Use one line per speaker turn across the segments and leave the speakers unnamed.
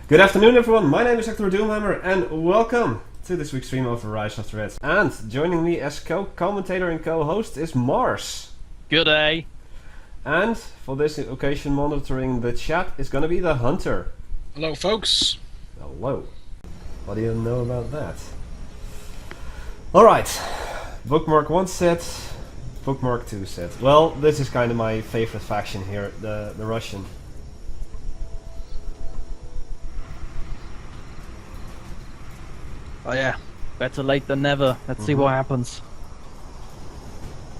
Good afternoon everyone, my name is Hecthor Doomhammer and welcome to this week's stream of Rise of the Reds. And joining me as co-commentator and co-host is Mars.
Good day.
And for this occasion monitoring the chat is gonna be the Hunter.
Hello folks.
Hello. What do you know about that? Alright, bookmark 1 set, bookmark 2 set. Well, this is kind of my favorite faction here, the Russian.
Oh yeah, better late than never. Let's see what happens.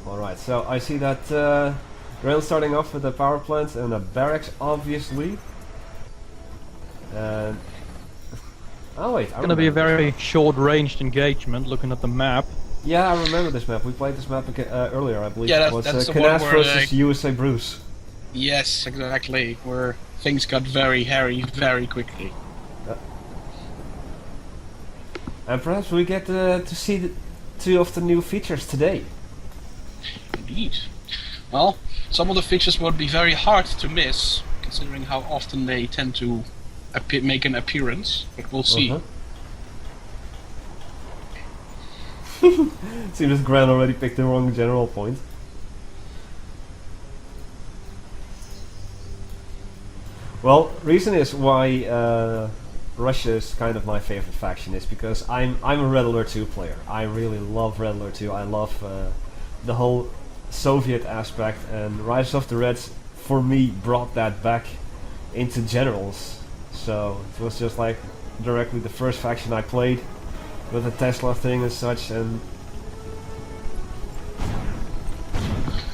Alright, so I see that Graion starting off with a power plant and a barracks, obviously. And oh wait,
It's gonna be a very short-ranged engagement. Looking at the map.
Yeah, I remember this map. We played this map earlier, I believe.
Yeah,
it was
that's the
Canas
one where
versus USA Bruce.
Yes, exactly. Where things got very hairy very quickly.
And perhaps we get to see two of the new features today.
Indeed. Well, some of the features would be very hard to miss, considering how often they tend to make an appearance. But we'll see.
Seems that Graion already picked the wrong general point. Well, reason is why Russia is kind of my favorite faction is because I'm a Red Alert 2 player. I really love Red Alert 2. I love the whole Soviet aspect, and Rise of the Reds for me brought that back into generals. So it was just like directly the first faction I played with the Tesla thing and such, and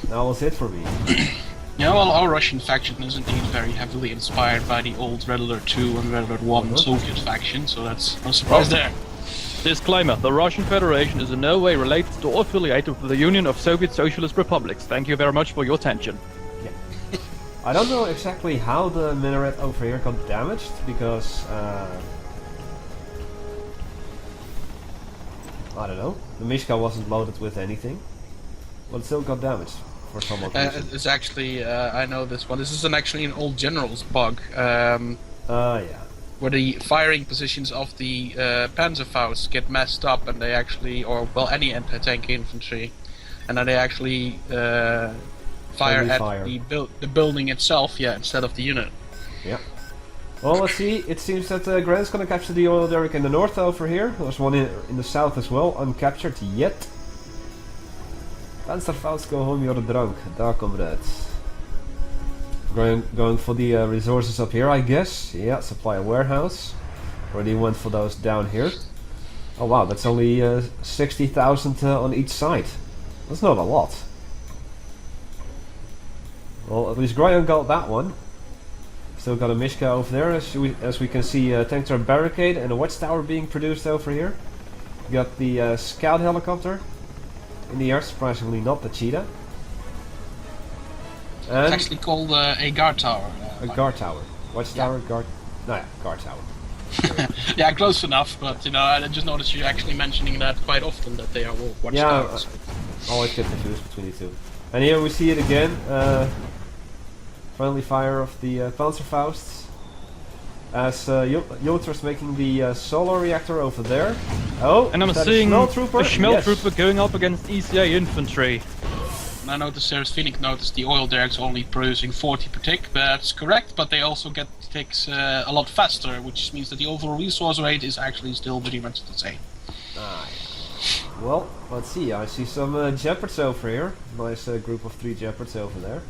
that was it for me.
Yeah, well, our Russian faction is indeed very heavily inspired by the old Red Alert 2 and Red Alert 1 Soviet faction, so that's no surprise there.
Disclaimer: the Russian Federation is in no way related to or affiliated with the Union of Soviet Socialist Republics. Thank you very much for your attention.
Yeah. I don't know exactly how the minaret over here got damaged, because I don't know. The Mishka wasn't loaded with anything, but it still got damaged.
It's actually, I know this one. This is actually an old general's bug.
Yeah.
Where the firing positions of the Panzerfaust get messed up, and they actually, or well, any anti-tank infantry, and then they actually fire at the building itself, yeah, instead of the unit.
Yeah. Well, let's see. It seems that Graion's gonna capture the oil derrick in the north over here. There's one in the south as well, uncaptured yet. Panzerfaust, go home, you're drunk. Daar comrades. Going for the resources up here, I guess. Yeah, supply a warehouse. Already went for those down here. Oh wow, that's only 60,000 on each side. That's not a lot. Well, at least Graion got that one. Still got a Mishka over there, as we can see a tank turret barricade and a watchtower being produced over here. Got the scout helicopter in the air, surprisingly not the cheetah. And
it's actually called a guard tower.
A guard tower. Watchtower, yeah. Guard... No, yeah, guard tower.
Yeah, close enough, but you know, I just noticed you actually mentioning that quite often, that they are all watchtowers.
Yeah, always get confused between the two. And here we see it again. Friendly fire of the Panzerfausts. As Ulater's making the Solar Reactor over there. Oh,
and I'm seeing a
Schmeltrooper
Schmeltrooper going up against ECA infantry.
I noticed Sarah's Phoenix noticed the oil derricks only producing 40 per tick. That's correct, but they also get ticks a lot faster, which means that the overall resource rate is actually still pretty much the same.
Ah, yeah. Well, let's see. I see some Jeopards over here. Nice group of 3 Jeopards over there.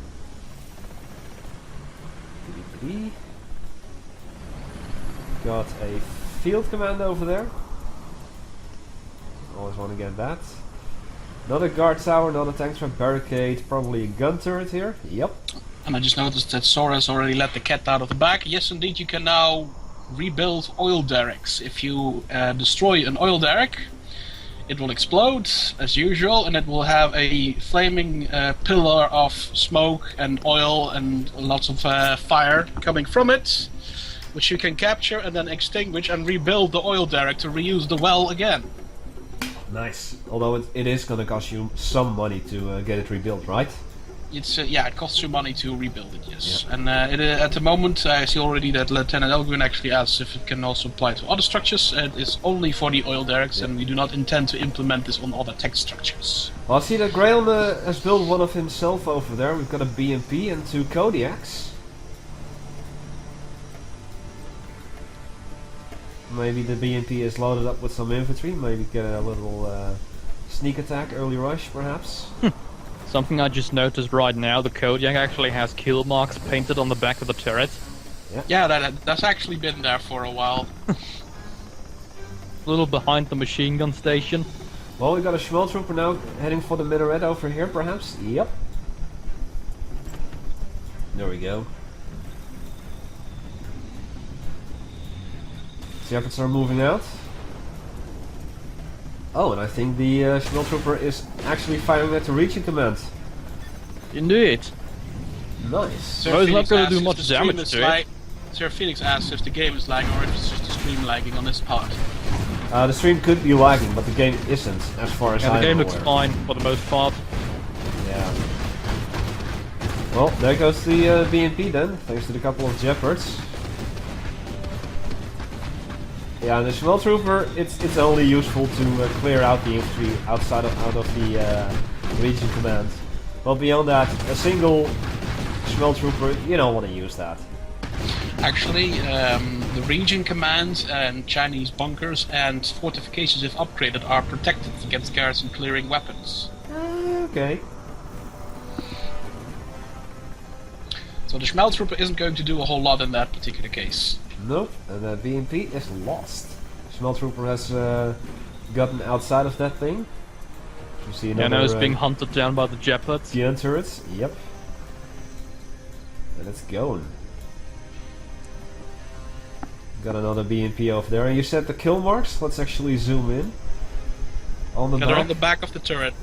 Got a field command over there. Always want to get that. Not a guard tower, not a tank turret barricade, probably a gun turret here. Yep.
And I just noticed that Sora has already let the cat out of the bag. Yes, indeed, you can now rebuild oil derricks. If you destroy an oil derrick, it will explode, as usual, and it will have a flaming pillar of smoke and oil and lots of fire coming from it, which you can capture and then extinguish and rebuild the oil derrick to reuse the well again.
Nice. Although it is gonna cost you some money to get it rebuilt, right?
It's yeah, it costs you money to rebuild it, yes. And at the moment, I see already that Lieutenant Elgrin actually asks if it can also apply to other structures. It's only for the oil derricks, and we do not intend to implement this on other tech structures.
Well, I see that Graion has built one of himself over there. We've got a BMP and 2 Kodiaks. Maybe the BMP is loaded up with some infantry. Maybe get a little sneak attack, early rush, perhaps.
Something I just noticed right now, the Kodiak actually has kill marks painted on the back of the turret.
Yeah, that's actually been there for a while.
A little behind the machine gun station.
Well, we got a Schmel trooper now heading for the minaret over here, perhaps. Yep. There we go. Shepherds are moving out. Oh, and I think the Schmel trooper is actually firing at the region command.
Indeed.
Nice.
So he's not going to do much damage to it.
Sir Felix asks if the game is lagging or if it's just the stream lagging on this part.
The stream could be lagging, but the game isn't, as far as I'm aware.
The game looks fine for the most part.
Yeah. Well, there goes the BMP then, thanks to the couple of Jeopards. Yeah, and the Schmel trooper, it's only useful to clear out the infantry out of the region command. But beyond that, a single Schmel trooper, you don't want to use that.
Actually, the region command and Chinese bunkers and fortifications, if upgraded, are protected against garrison clearing weapons.
Okay.
So the Schmel trooper isn't going to do a whole lot in that particular case.
Nope, and the BMP is lost. Schmel trooper has gotten outside of that thing. You see another,
now it's being hunted down by the Jeopards.
GN turrets, yep. And it's going. Got another BMP over there. And you said the kill marks? Let's actually zoom in. On the back.
They're on the back of the turret.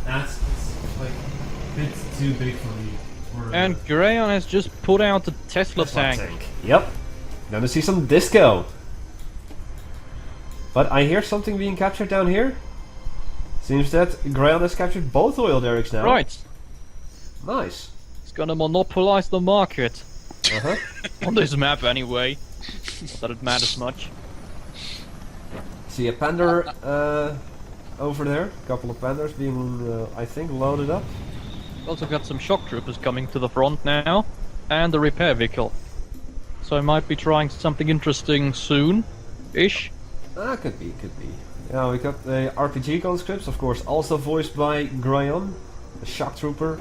That's like a bit too big for me.
And Graion has just put out the Tesla tank.
Yep. Gonna see some disco. But I hear something being captured down here. Seems that Graion has captured both oil derricks now.
Right.
Nice.
It's gonna monopolize the market.
Uh-huh.
On this map anyway. Not that it matters much.
See a Pander over there. A couple of Panders being, I think, loaded up.
Also got some shock troopers coming to the front now. And the repair vehicle. So I might be trying something interesting soon-ish.
Could be. Yeah, we got the RPG conscripts, of course, also voiced by Graion, the shock trooper.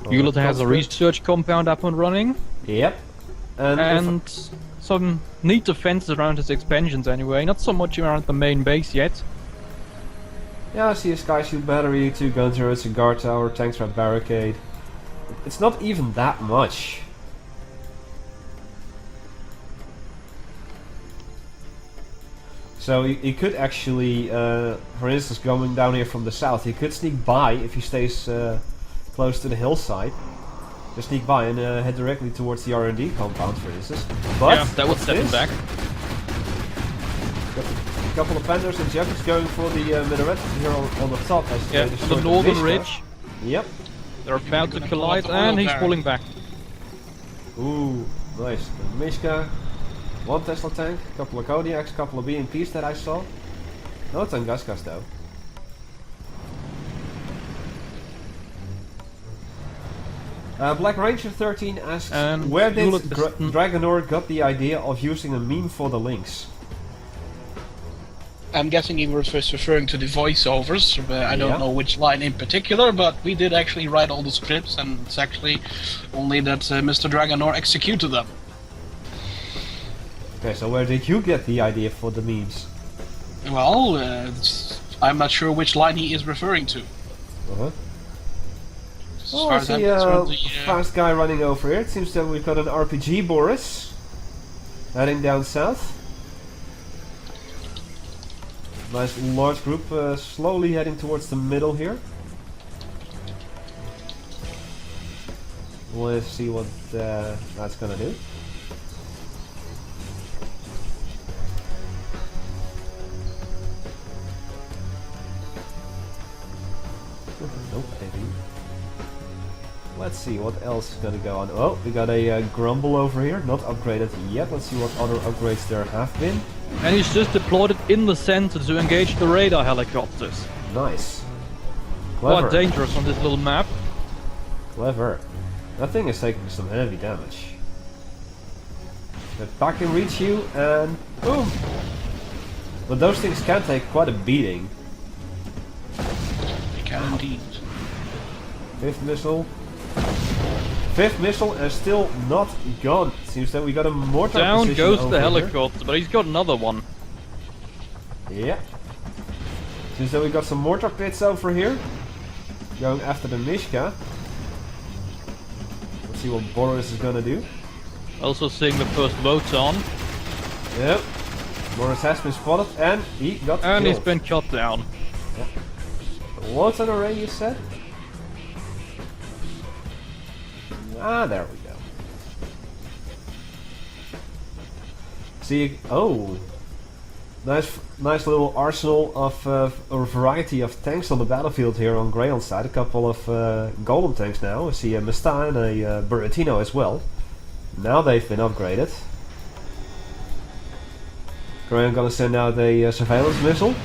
Ulater has a research compound up and running.
Yep.
And some neat defenses around his expansions anyway, not so much around the main base yet.
Yeah, I see a sky shield battery, 2 gun turrets, a guard tower, tank trap barricade. It's not even that much. So he could actually, for instance, going down here from the south, he could sneak by if he stays close to the hillside. Just sneak by and head directly towards the R&D compound, for instance. But
yeah, that would set him back.
Got a couple of Panders and Jeopards going for the minaret here on the top. As
yeah,
they
on the northern ridge.
Yep.
They're about to collide and he's pulling back.
Ooh, nice. Mishka, 1 Tesla tank, a couple of Kodiaks, a couple of BMPs that I saw. No Tunguskas though. Black Ranger 13 asks, where did Dragonor got the idea of using a meme for the links?
I'm guessing he was referring to the voiceovers. I don't know which line in particular, but we did actually write all the scripts, and it's actually only that Mr. Dragonor executed them.
Okay, so where did you get the idea for the memes?
Well, I'm not sure which line he is referring to.
Uh-huh. Oh, I see a fast guy running over here. It seems that we've got an RPG Boris heading down south. Nice large group slowly heading towards the middle here. Let's see what that's gonna do. Let's see what else is gonna go on. Oh, we got a grumble over here, not upgraded yet. Let's see what other upgrades there have been.
And he's just deployed it in the center to engage the radar helicopters.
Nice. Clever.
Quite dangerous on this little map.
Clever. That thing is taking some heavy damage. But back can reach you and boom! But those things can take quite a beating.
They can indeed.
Fifth missile. Fifth missile and still not gone. Seems that we got a mortar
Down
position
goes
over
the
here.
helicopter, but he's got another one.
Yeah. Seems that we got some mortar pits over here. Going after the Mishka. Let's see what Boris is gonna do.
Also seeing the first Wotan.
Yep. Boris has been spotted and he got
And
killed.
he's been cut down.
Wotan array, you said? Ah, there we go. See, oh, nice little arsenal of or variety of tanks on the battlefield here on Graion's side. A couple of golem tanks now. I see a Mesta and a Buratino as well. Now they've been upgraded. Graion gonna send out a surveillance missile.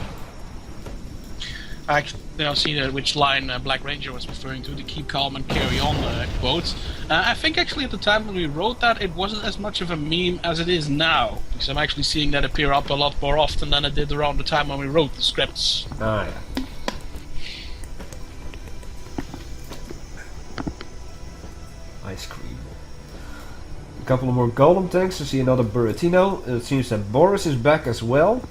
I now see which line Black Ranger was referring to, the keep calm and carry on quote. I think actually at the time when we wrote that, it wasn't as much of a meme as it is now, because I'm actually seeing that appear up a lot more often than it did around the time when we wrote the scripts.
Ah, yeah. Ice cream. A couple of more golem tanks. I see another Buratino. It seems that Boris is back as well.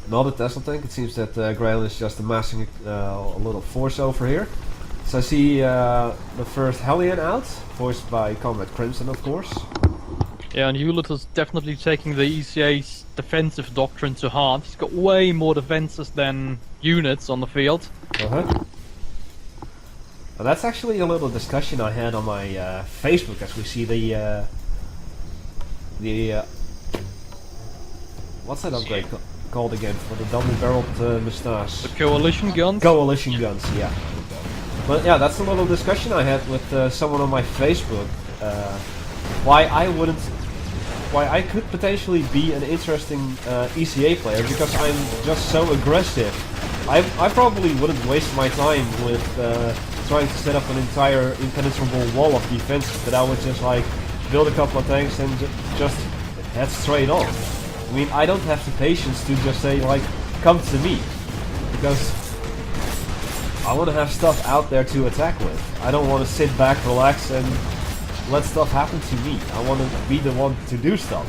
Not a Tesla tank. It seems that Graion is just amassing a little force over here. So I see the first Hellion out, voiced by Comrade Crimson, of course.
Yeah, and Ulater's definitely taking the ECA's defensive doctrine to heart. He's got way more defenses than units on the field.
Well, that's actually a little discussion I had on my Facebook, as we see the what's that upgrade called again for the double-barreled moustache?
The coalition guns?
Coalition guns, yeah. But yeah, that's a little discussion I had with someone on my Facebook. Why I could potentially be an interesting ECA player, because I'm just so aggressive. I probably wouldn't waste my time with trying to set up an entire impenetrable wall of defenses, but I would just like build a couple of tanks and just head straight on. I mean, I don't have the patience to just say like, come to me, because I want to have stuff out there to attack with. I don't want to sit back, relax, and let stuff happen to me. I want to be the one to do stuff.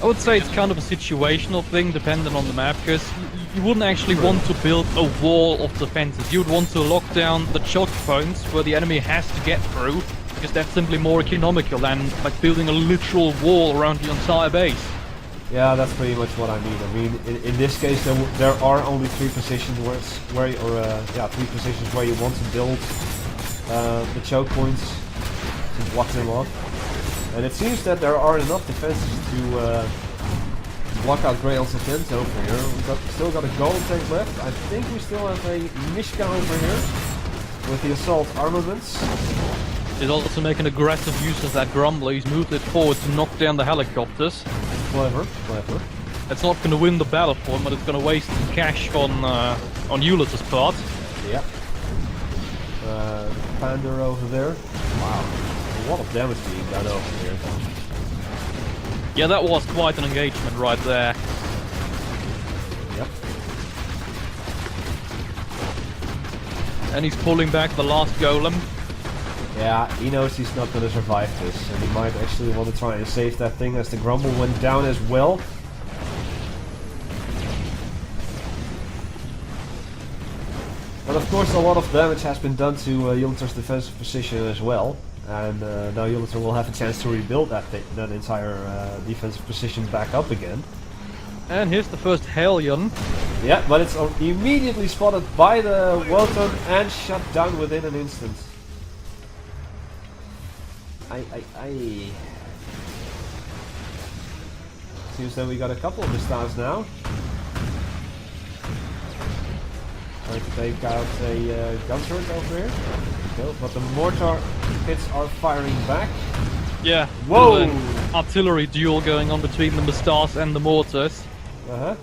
I would say it's kind of a situational thing, depending on the map, because you wouldn't actually want to build a wall of defenses. You would want to lock down the choke points where the enemy has to get through, because that's simply more economical than like building a literal wall around the entire base.
Yeah, that's pretty much what I mean. I mean, in this case, there are only three positions where you want to build the choke points to block them off. And it seems that there are enough defenses to block out Grail's defense over here. We've still got a golem tank left. I think we still have a Mishka over here with the assault armaments.
He's also making aggressive use of that Grumbler. He's moved it forward to knock down the helicopters.
Clever, clever.
It's not going to win the battle for him, but it's going to waste some cash on Ulater's part.
Yep. Pander over there. Wow. A lot of damage being done over here.
Yeah, that was quite an engagement right there.
Yep.
And he's pulling back the last golem.
Yeah, he knows he's not going to survive this, and he might actually want to try and save that thing as the Grumble went down as well. But of course a lot of damage has been done to Ulater's defensive position as well, and now Ulater will have a chance to rebuild that entire defensive position back up again.
And here's the first Hellion.
Yeah, but it's immediately spotted by the Wotan and shut down within an instant. Seems that we got a couple of Mistas now. Trying to take out a gun turret over here. Go, but the mortar pits are firing back.
Yeah.
Whoa!
There's an artillery duel going on between the Mustars and the mortars.
Uh-huh.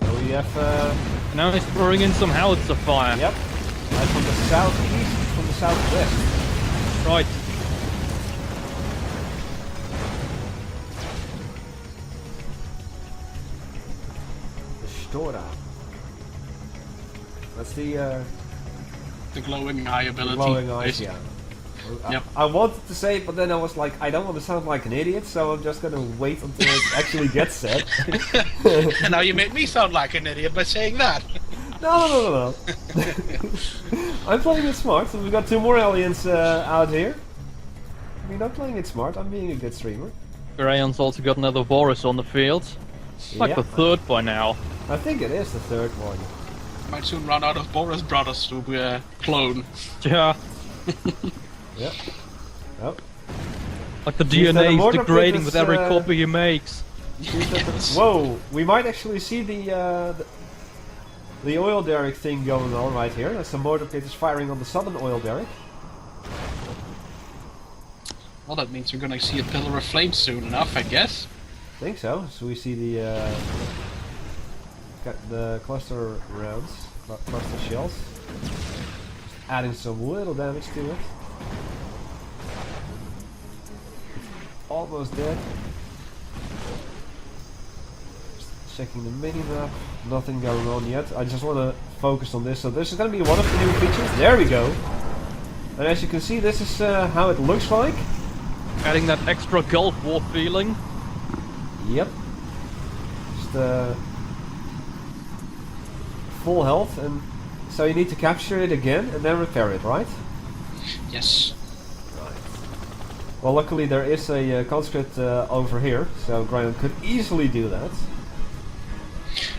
So we have...
And now he's throwing in some howitzer fire.
Yep. And from the southeast, from the southwest.
Right.
The Stora. That's the
glowing eye ability.
glowing eyes, yeah.
Yep.
I wanted to say it, but then I was like, I don't want to sound like an idiot, so I'm just gonna wait until it actually gets said.
And now you made me sound like an idiot by saying that.
No. I'm playing it smart, so we've got 2 more aliens out here. I mean, I'm playing it smart, I'm being a good streamer.
Graion's also got another Varus on the field. It's like
Yeah.
the third by now.
I think it is the 3rd one.
Might soon run out of Boris brothers to clone.
Yeah.
Yep. Oh.
Like the
Seems that the
DNA is
mortar pit
degrading
is,
with every copy he makes.
Yes.
Whoa, we might actually see the oil derrick thing going on right here. As the mortar pit is firing on the southern oil derrick.
Well, that means we're gonna see a pillar of flame soon enough, I guess.
I think so. So we see the cluster rounds, cluster shells. Just adding some little damage to it. Almost dead. Just checking the mini-map. Nothing going on yet. I just want to focus on this. So this is going to be one of the new features. There we go. And as you can see, this is how it looks like.
Adding that extra Gulf War feeling.
Yep. Just full health, and so you need to capture it again and then repair it, right?
Yes.
Well, luckily there is a conscript over here, so Graion could easily do that.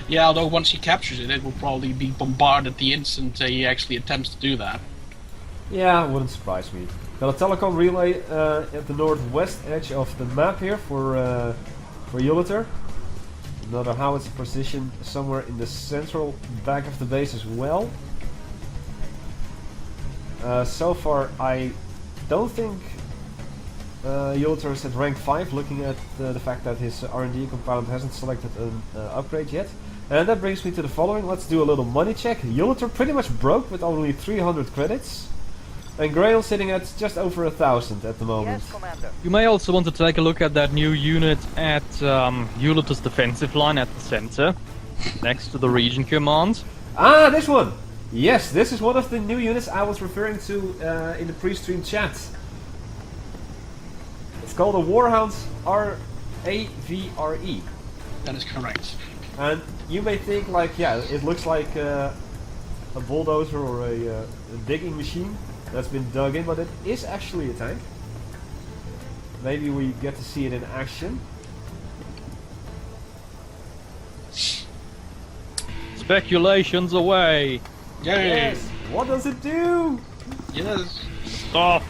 Yeah, although once he captures it, it will probably be bombarded the instant he actually attempts to do that.
Yeah, wouldn't surprise me. Got a telecom relay at the northwest edge of the map here for Ulater. Another howitzer position somewhere in the central back of the base as well. So far, I don't think Ulater is at rank 5, looking at the fact that his R&D compound hasn't selected an upgrade yet. And that brings me to the following. Let's do a little money check. Ulater pretty much broke with only 300 credits. And Graion sitting at just over 1,000 at the moment.
Yes, Commander.
You may also want to take a look at that new unit at Ulater's defensive line at the center, next to the region command.
Ah, this one! Yes, this is one of the new units I was referring to in the pre-stream chat. It's called a Warhound RAVRE.
That is correct.
And you may think, like, yeah, it looks like a bulldozer or a digging machine that's been dug in, but it is actually a tank. Maybe we get to see it in action.
Speculations away.
Yay!
Yes! What does it do?
Yes.
Stop.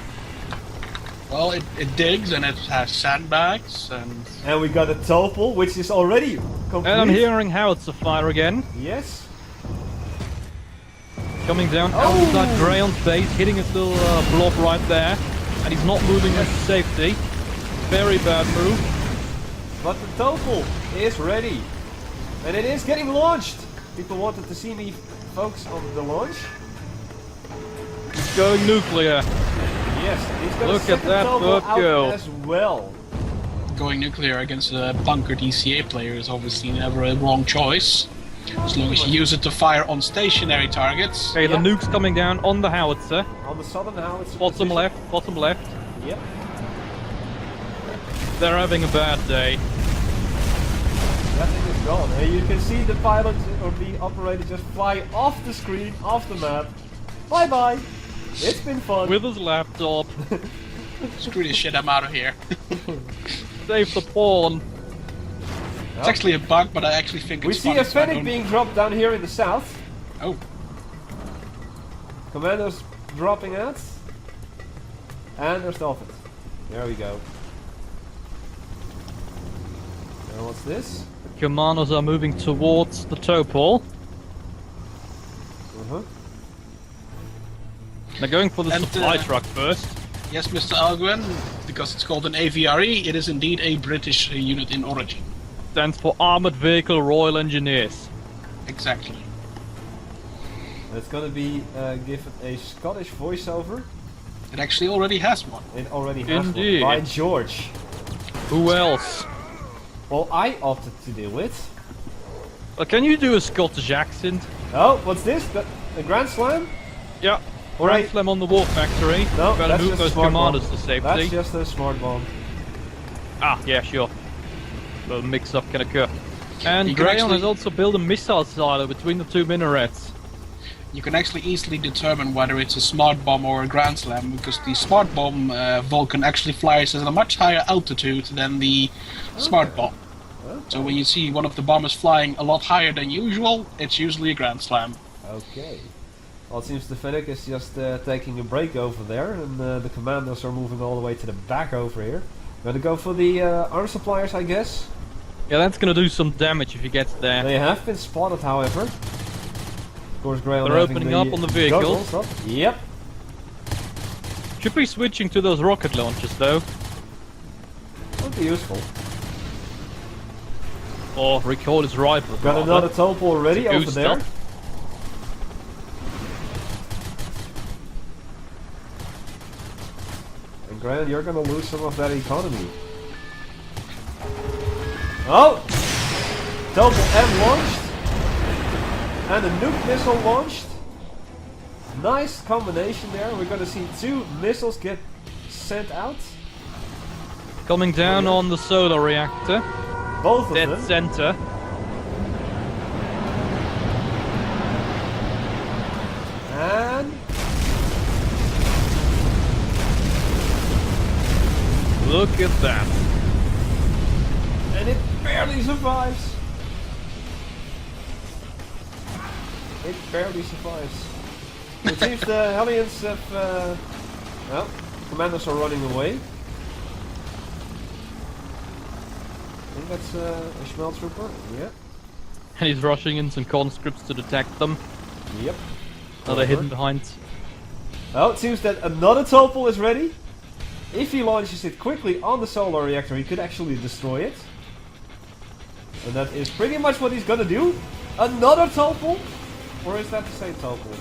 Well, it digs and it has sandbags and...
And we got a Topol, which is already complete.
And I'm hearing howitzer fire again.
Yes.
Coming down
Oh.
outside Graion's base, hitting his little blob right there. And he's not moving into safety. Very bad move.
But the Topol is ready. And it is getting launched. People wanted to see me focus on the launch.
He's going nuclear.
Yes, he's got
Look
a
at
second
that
Topol
bird
out
go.
as well.
Going nuclear against a bunkered ECA player is obviously never a wrong choice. As long as you use it to fire on stationary targets.
Okay, the
Yeah.
nuke's coming down on the howitzer.
On the southern howitzer
Bottom
position.
left, bottom left.
Yep.
They're having a bad day.
That thing is gone. And you can see the pilot or the operator just fly off the screen, off the map. Bye bye. It's been fun.
With his laptop.
Screw this shit, I'm out of here.
Save the pawn.
It's actually a bug, but I actually think
We
it's
see
funny,
a
so I
Fennec
don't-
being dropped down here in the south.
Oh,
Commandos dropping out. And there's Dolphins. There we go. And what's this?
Commandos are moving towards the Topol.
huh?
Now going for the
And,
supply truck first.
Yes, Mr. Alguen, because it's called an AVRE, it is indeed a British unit in origin.
Stands for Armored Vehicle Royal Engineers.
Exactly.
It's gonna be given a Scottish voiceover.
It actually already has one.
It already has
Indeed.
one. By George.
Who else?
Well, I opted to do it.
Well, can you do a Scottish accent?
Oh, what's this? The Grand Slam?
Yeah. Grand
Alright.
Slam on the War Factory.
No,
Better
that's
move
just a
those
smart
commanders
bomb.
to safety.
That's just a smart bomb.
Ah, yeah, sure. A little mix-up can occur. And
You can
Graion
actually-
has also built a missile silo between the two minarets.
You can actually easily determine whether it's a smart bomb or a Grand Slam, because the smart bomb Vulcan actually flies at a much higher altitude than the smart bomb. So when you see one of the bombers flying a lot higher than usual, it's usually a Grand Slam.
Okay. Well, it seems the Fennec is just taking a break over there, and the commandos are moving all the way to the back over here. Gonna go for the arm suppliers, I guess.
Yeah, that's gonna do some damage if he gets there.
They have been spotted, however. Of course, Graion
They're
having
opening
the
up on the vehicles.
goggles up. Yep.
Should be switching to those rocket launchers though.
Would be useful.
Or recoil his rifle.
Got
rather.
another Topol already over
Goose
there.
stuff.
And Graion, you're gonna lose some of that economy. Oh! Topol-M launched. And a nuke missile launched. Nice combination there. We're gonna see two missiles get sent out.
Coming down
Oh, yeah.
on the Solar Reactor.
Both of
Dead
them.
center.
And
Look at that.
and it barely survives. It barely survives. It seems the Hellions have well, commandos are running away. I think that's a Schmel trooper. Yep.
And he's rushing in some conscripts to detect them.
Yep.
Now they're hidden behind.
Oh, it seems that another Topol is ready. If he launches it quickly on the Solar Reactor, he could actually destroy it. And that is pretty much what he's gonna do. Another Topol? Or is that the same Topol?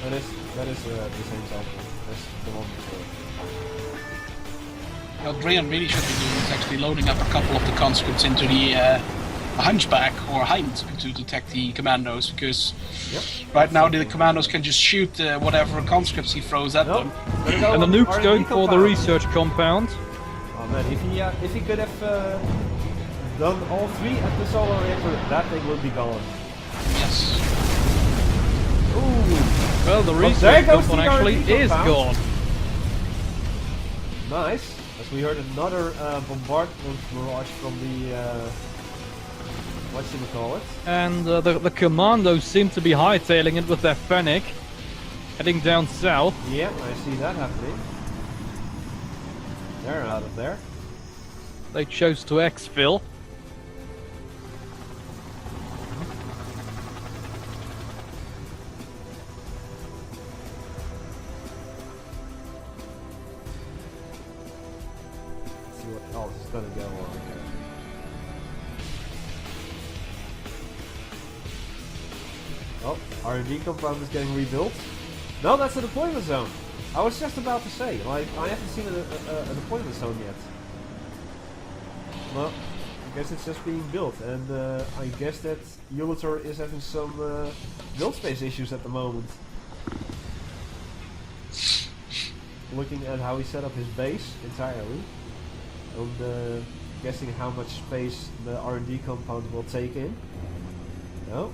That is the same Topol. That's the one before.
What Graion really should be doing is actually loading up a couple of the conscripts into the hunchback or hind to detect the commandos, because
Yep.
right now the commandos can just shoot whatever conscripts he throws at
Nope.
them.
Gonna go
And the
on
nuke's
R&D
going for the
compound.
research compound.
Oh man, if he could have done all three at the Solar Reactor, that thing would be gone.
Yes.
Ooh,
Well, the
there
research
goes
compound
the
actually
R&D
is
compound.
gone.
nice. As we heard another bombardment barrage from the whatchamacallit.
And the commandos seem to be hightailing it with their Fennec. Heading down south.
Yeah, I see that happening. They're out of there.
They chose to exfil.
Let's see what else is gonna go on here. Oh, R&D compound is getting rebuilt. No, that's a deployment zone. I was just about to say, like, I haven't seen a deployment zone yet. Well, I guess it's just being built, and I guess that Ulater is having some build space issues at the moment. Looking at how he set up his base entirely, and guessing how much space the R&D compound will take in. No,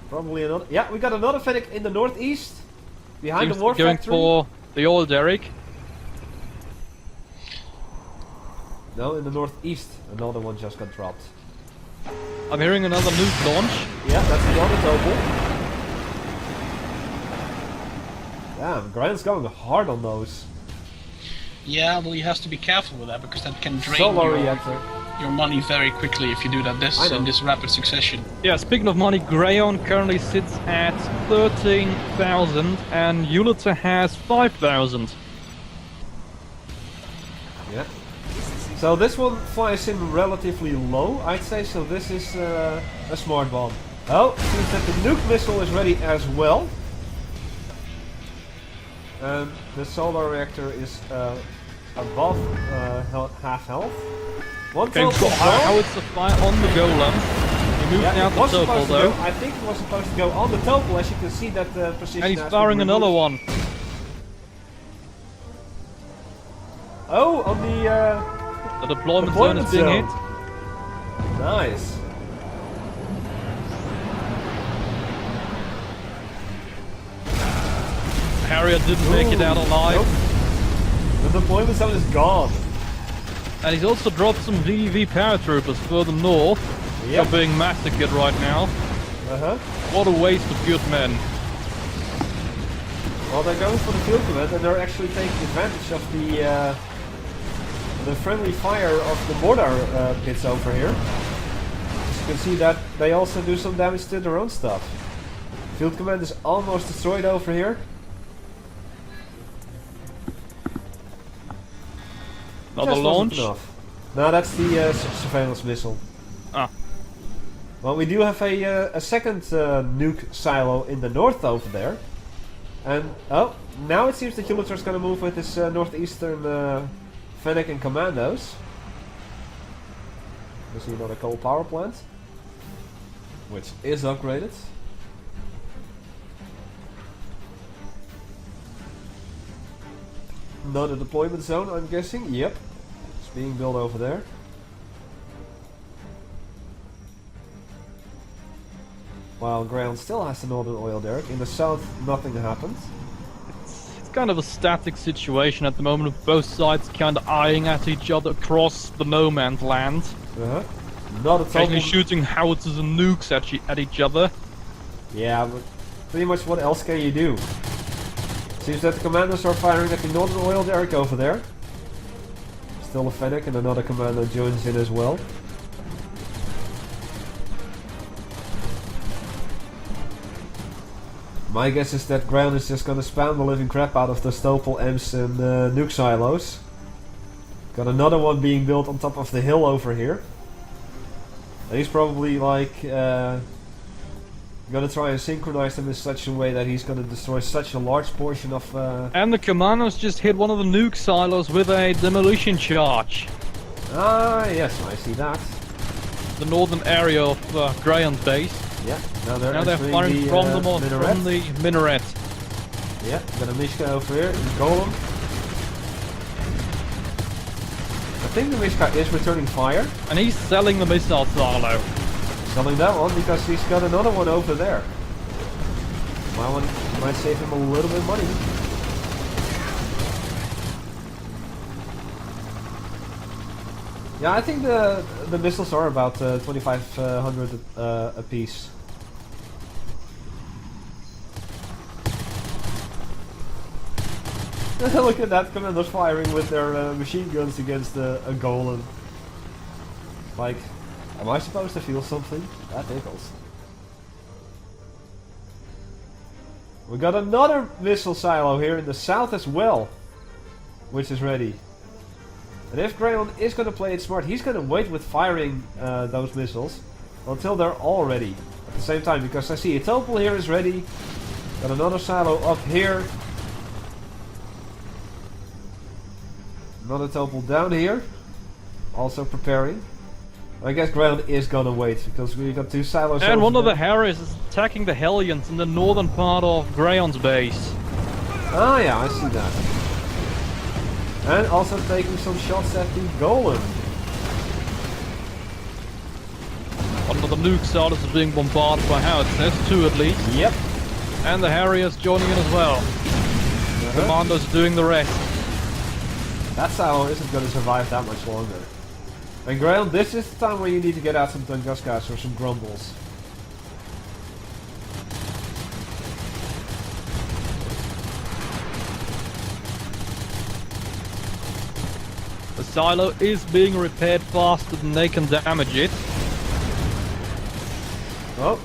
probably another. Yeah, we got another Fennec in the northeast, behind
Seems
the
to
war
be going
factory.
for the oil derrick.
No, in the northeast, another one just got dropped.
I'm hearing another nuke launch.
Yeah, that's another Topol. Damn, Graion's going hard on those.
Yeah, well, he has to be careful with that because that can drain
Solar
your...
Reactor.
your money very quickly if you do that in this rapid succession.
Yeah, speaking of money, Graion currently sits at 13,000 and Ulater has 5,000.
Yeah. So this one flies in relatively low, I'd say, so this is a smart bomb. Oh, seems that the nuke missile is ready as well. And the solar reactor is above half health. One
Okay, we've got howitzer fire on the golem. He moves now to Topol though.
I think it was supposed to go on the Topol, as you can see that the precision.
And he's firing another one.
Oh, on
The deployment zone is being hit.
Nice.
Harrier didn't make it out alive.
Nope. The deployment zone is gone.
And he's also dropped some VV paratroopers further north. They're being massacred right now. What a waste of good men.
Well, they're going for the field command and they're actually taking advantage of the friendly fire of the mortar pits over here. As you can see that they also do some damage to their own stuff. Field command is almost destroyed over here.
Another launch?
No, that's the surveillance missile.
Ah.
Well, we do have a second nuke silo in the north over there. And, oh, now it seems that Ulater is going to move with his northeastern Fennec and commandos. We see another coal power plant, which is upgraded. Another deployment zone, I'm guessing. Yep. It's being built over there. While Graion still has the northern oil derrick. In the south, nothing happened.
It's kind of a static situation at the moment, with both sides kind of eyeing at each other across the no man's land.
Not at all.
Occasionally shooting howitzers and nukes at each other.
Yeah, but pretty much what else can you do? Seems that the commandos are firing at the northern oil derrick over there. Still a Fennec and another commando joins in as well. My guess is that Graion is just gonna spam the living crap out of those Topol-Ms and nuke silos. Got another one being built on top of the hill over here. And he's probably like gonna try and synchronize them in such a way that he's gonna destroy such a large portion of
And the commandos just hit one of the nuke silos with a demolition charge.
Ah, yes, I see that.
The northern area of Graion's base.
Yeah, now
they're firing from the minaret.
Yeah, got a Mishka over here, the golem. I think the Mishka is returning fire.
And he's selling the missile silo.
Selling that one because he's got another one over there. Might save him a little bit of money. Yeah, I think the missiles are about 2,500 a piece. Look at that, commandos firing with their machine guns against a golem. Like, am I supposed to feel something? That tickles. We got another missile silo here in the south as well, which is ready. And if Graion is going to play it smart, he's going to wait with firing those missiles until they're all ready at the same time. Because I see a Topol here is ready. Got another silo up here. Another Topol down here. Also preparing. I guess Graion is going to wait because we got two silos.
And one of the Harriers is attacking the Hellions in the northern part of Graion's base.
Ah yeah, I see that. And also taking some shots at the golem.
One of the nuke silos is being bombarded by howitzers, two at least.
Yep.
And the Harriers joining in as well. Commandos doing the rest.
That silo isn't going to survive that much longer. And Graion, this is the time where you need to get out some Tunguskas or some Grumbles.
The silo is being repaired faster than they can damage it.
Oh.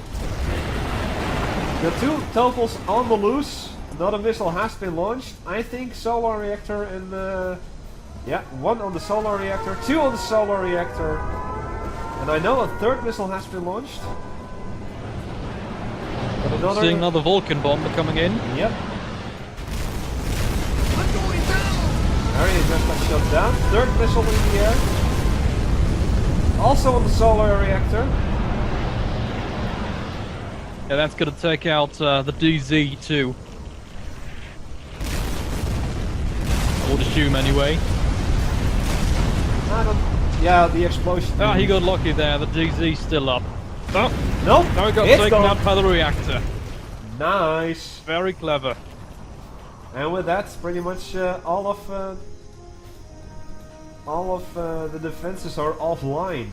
The two Topals on the loose. Another missile has been launched. I think Solar Reactor and... yeah, one on the Solar Reactor, two on the Solar Reactor. And I know a third missile has been launched. But another...
Seeing another Vulcan bomber coming in.
Yep. Area just got shot down. Third missile in the air. Also on the Solar Reactor.
Yeah, that's gonna take out the DZ too. I would assume anyway.
I don't... Yeah, the explosion.
Ah, he got lucky there. The DZ's still up. Oh,
Nope.
now he got
It's
taken
gone.
out by the reactor.
Nice.
Very clever.
And with that, pretty much all of the defenses are offline.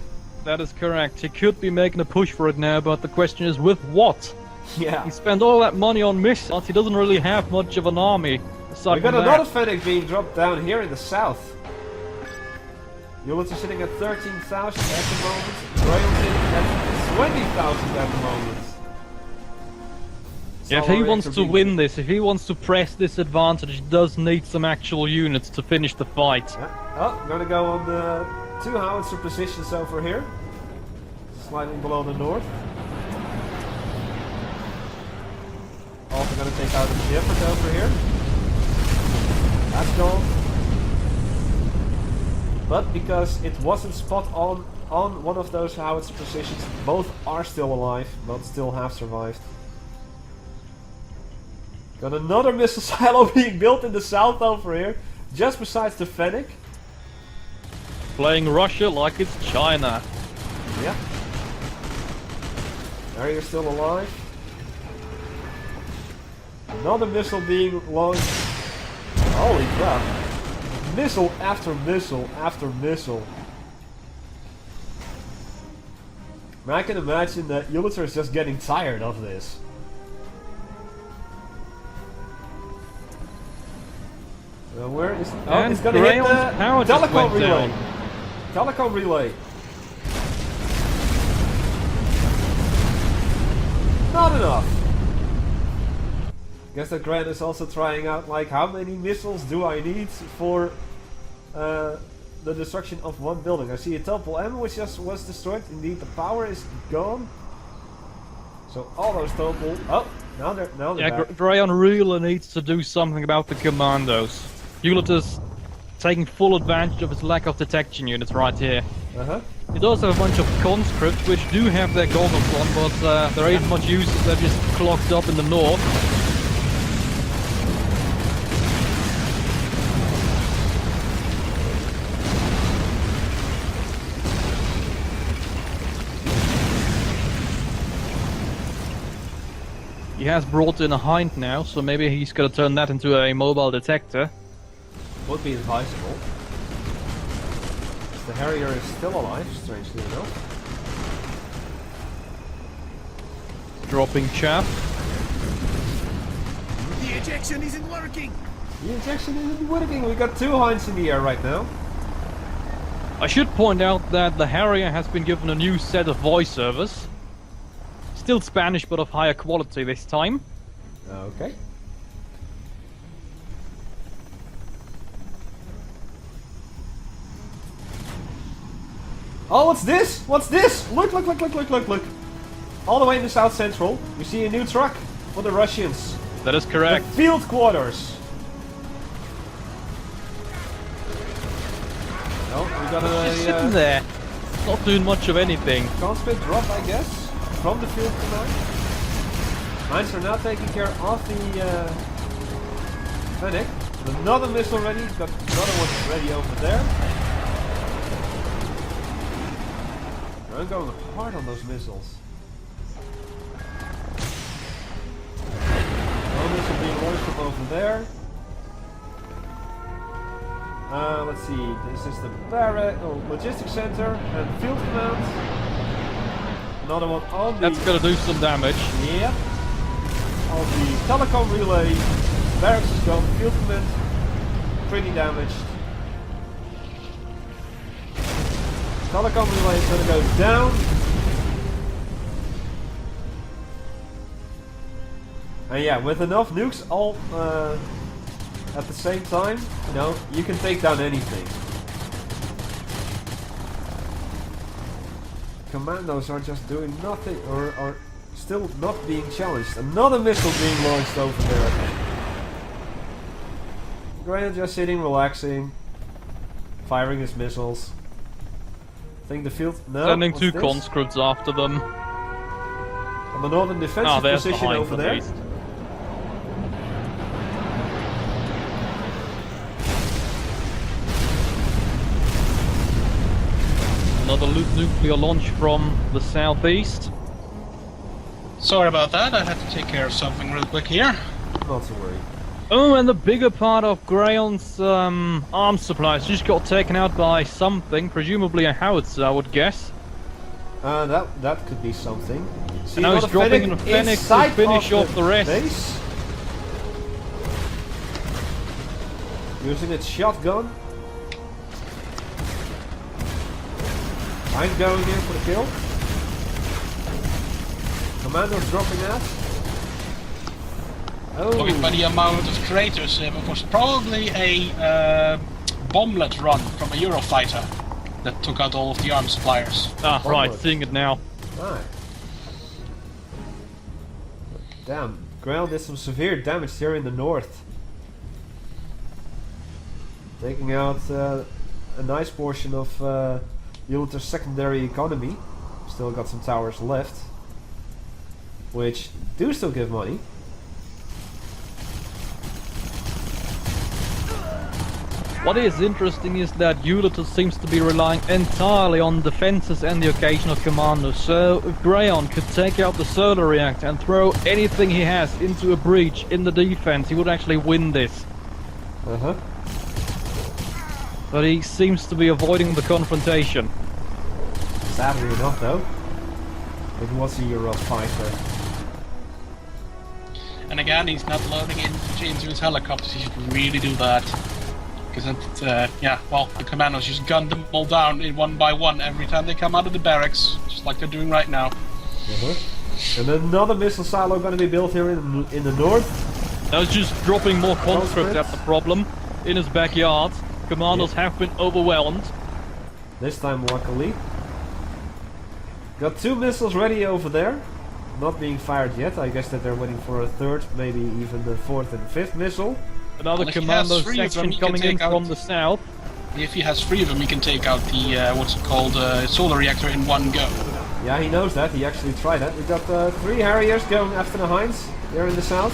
That is correct. He could be making a push for it now, but the question is with what?
Yeah.
He spent all that money on missiles. He doesn't really have much of an army. Aside
We got
from
another
that.
Fennec being dropped down here in the south. Ulater sitting at 13,000 at the moment. Graion sitting at 20,000 at the moment.
Yeah, if
Solar
he wants
Reactor
to
being-
win this, if he wants to press this advantage, he does need some actual units to finish the fight.
Yeah. Oh, gonna go on the two howitzer positions over here. Slightly below the north. Also gonna take out the Shepherd over here. That's gone. But because it wasn't spot on one of those howitzer positions, both are still alive, both still have survived. Got another missile silo being built in the south over here, just besides the Fennec.
Playing Russia like it's China.
Yep. Are you still alive? Another missile being launched. Holy crap. Missile after missile after missile. And I can imagine that Ulater is just getting tired of this. Where is... Oh,
And
it's gonna hit
Graion's power
the
just
telecom
went
relay.
down.
Telecom relay. Not enough. Guess that Grant is also trying out, like, how many missiles do I need for the destruction of one building. I see a Topol-M which just was destroyed. Indeed, the power is gone. So all those Topol... Oh, now they're
Yeah,
back.
Graion really needs to do something about the commandos. Ulater's taking full advantage of his lack of detection units right here.
Uh-huh.
He does have a bunch of conscripts which do have their goggles on, but there ain't much use if they're just clogged up in the north. He has brought in a hind now, so maybe he's gonna turn that into a mobile detector.
Would be advisable. The Harrier is still alive, strangely enough.
Dropping chaff.
The ejection isn't working!
The injection isn't working. We got two hinds in the air right now.
I should point out that the Harrier has been given a new set of voiceovers. Still Spanish, but of higher quality this time.
Okay. Oh, what's this? What's this? Look, look, look, look, look, look, look. All the way in the south central, we see a new truck for the Russians.
That is correct.
The field quarters. Oh, we got
Just
a
sitting there, not doing much of anything.
conscript drop, I guess, from the field command. Mines are now taking care of the Fennec. Another missile ready. He's got another one ready over there. I'm going hard on those missiles. One missile being launched from over there. Let's see. This is the logistics center and field command. Another one on the...
That's gonna do some damage.
Yep. On the telecom relay. Barracks is gone. Field command. Pretty damaged. Telecom relay is gonna go down. And yeah, with enough nukes all at the same time, you know, you can take down anything. Commandos are just doing nothing, or are still not being challenged. Another missile being launched over there. Graion just sitting, relaxing, firing his missiles. I think the field... No,
Sending
what's
2
this?
conscripts after them.
On the northern defensive
There's
position
behind
over
at
there.
least. Another nuclear launch from the southeast.
Sorry about that, I had to take care of something real quick here.
Not to worry.
Oh, and the bigger part of Graion's arms supplies just got taken out by something, presumably a howitzer, I would guess.
That could be something. See,
And now he's dropping in a Fenix to finish off the rest.
Base. Using its shotgun. I'm going in for the kill. Commando's dropping out.
Looking by
Oh,
the amount of craters, it was probably a bomblet run from a Eurofighter that took out all of the arms suppliers.
Ah, right,
Onward.
seeing it now.
right. Damn, Graion did some severe damage here in the north. Taking out a nice portion of Ulater's secondary economy. Still got some towers left, which do still give money.
What is interesting is that Ulater seems to be relying entirely on defenses and the occasional commando, so if Graion could take out the Solar Reactor and throw anything he has into a breach in the defense, he would actually win this.
Uh-huh.
But he seems to be avoiding the confrontation.
Sadly enough though, it was a Eurofighter.
And again, he's not loading into his helicopters, he should really do that. Because yeah, well, the commandos just gun them all down in one by one every time they come out of the barracks, just like they're doing right now.
Uh-huh. And another missile silo going to be built here in the north.
Now he's just dropping more conscripts at the problem in his backyard. Commandos have been overwhelmed.
This time, luckily. Got 2 missiles ready over there. Not being fired yet. I guess that they're waiting for a third, maybe even the 4th and 5th missile.
Another
Well, if he
commando
has 3 of them,
section
he can
coming in
take out-
from the south.
If he has 3 of them, he can take out the, what's it called, Solar Reactor in one go.
Yeah, he knows that. He actually tried that. We got 3 Harriers going after the Heinz there in the south.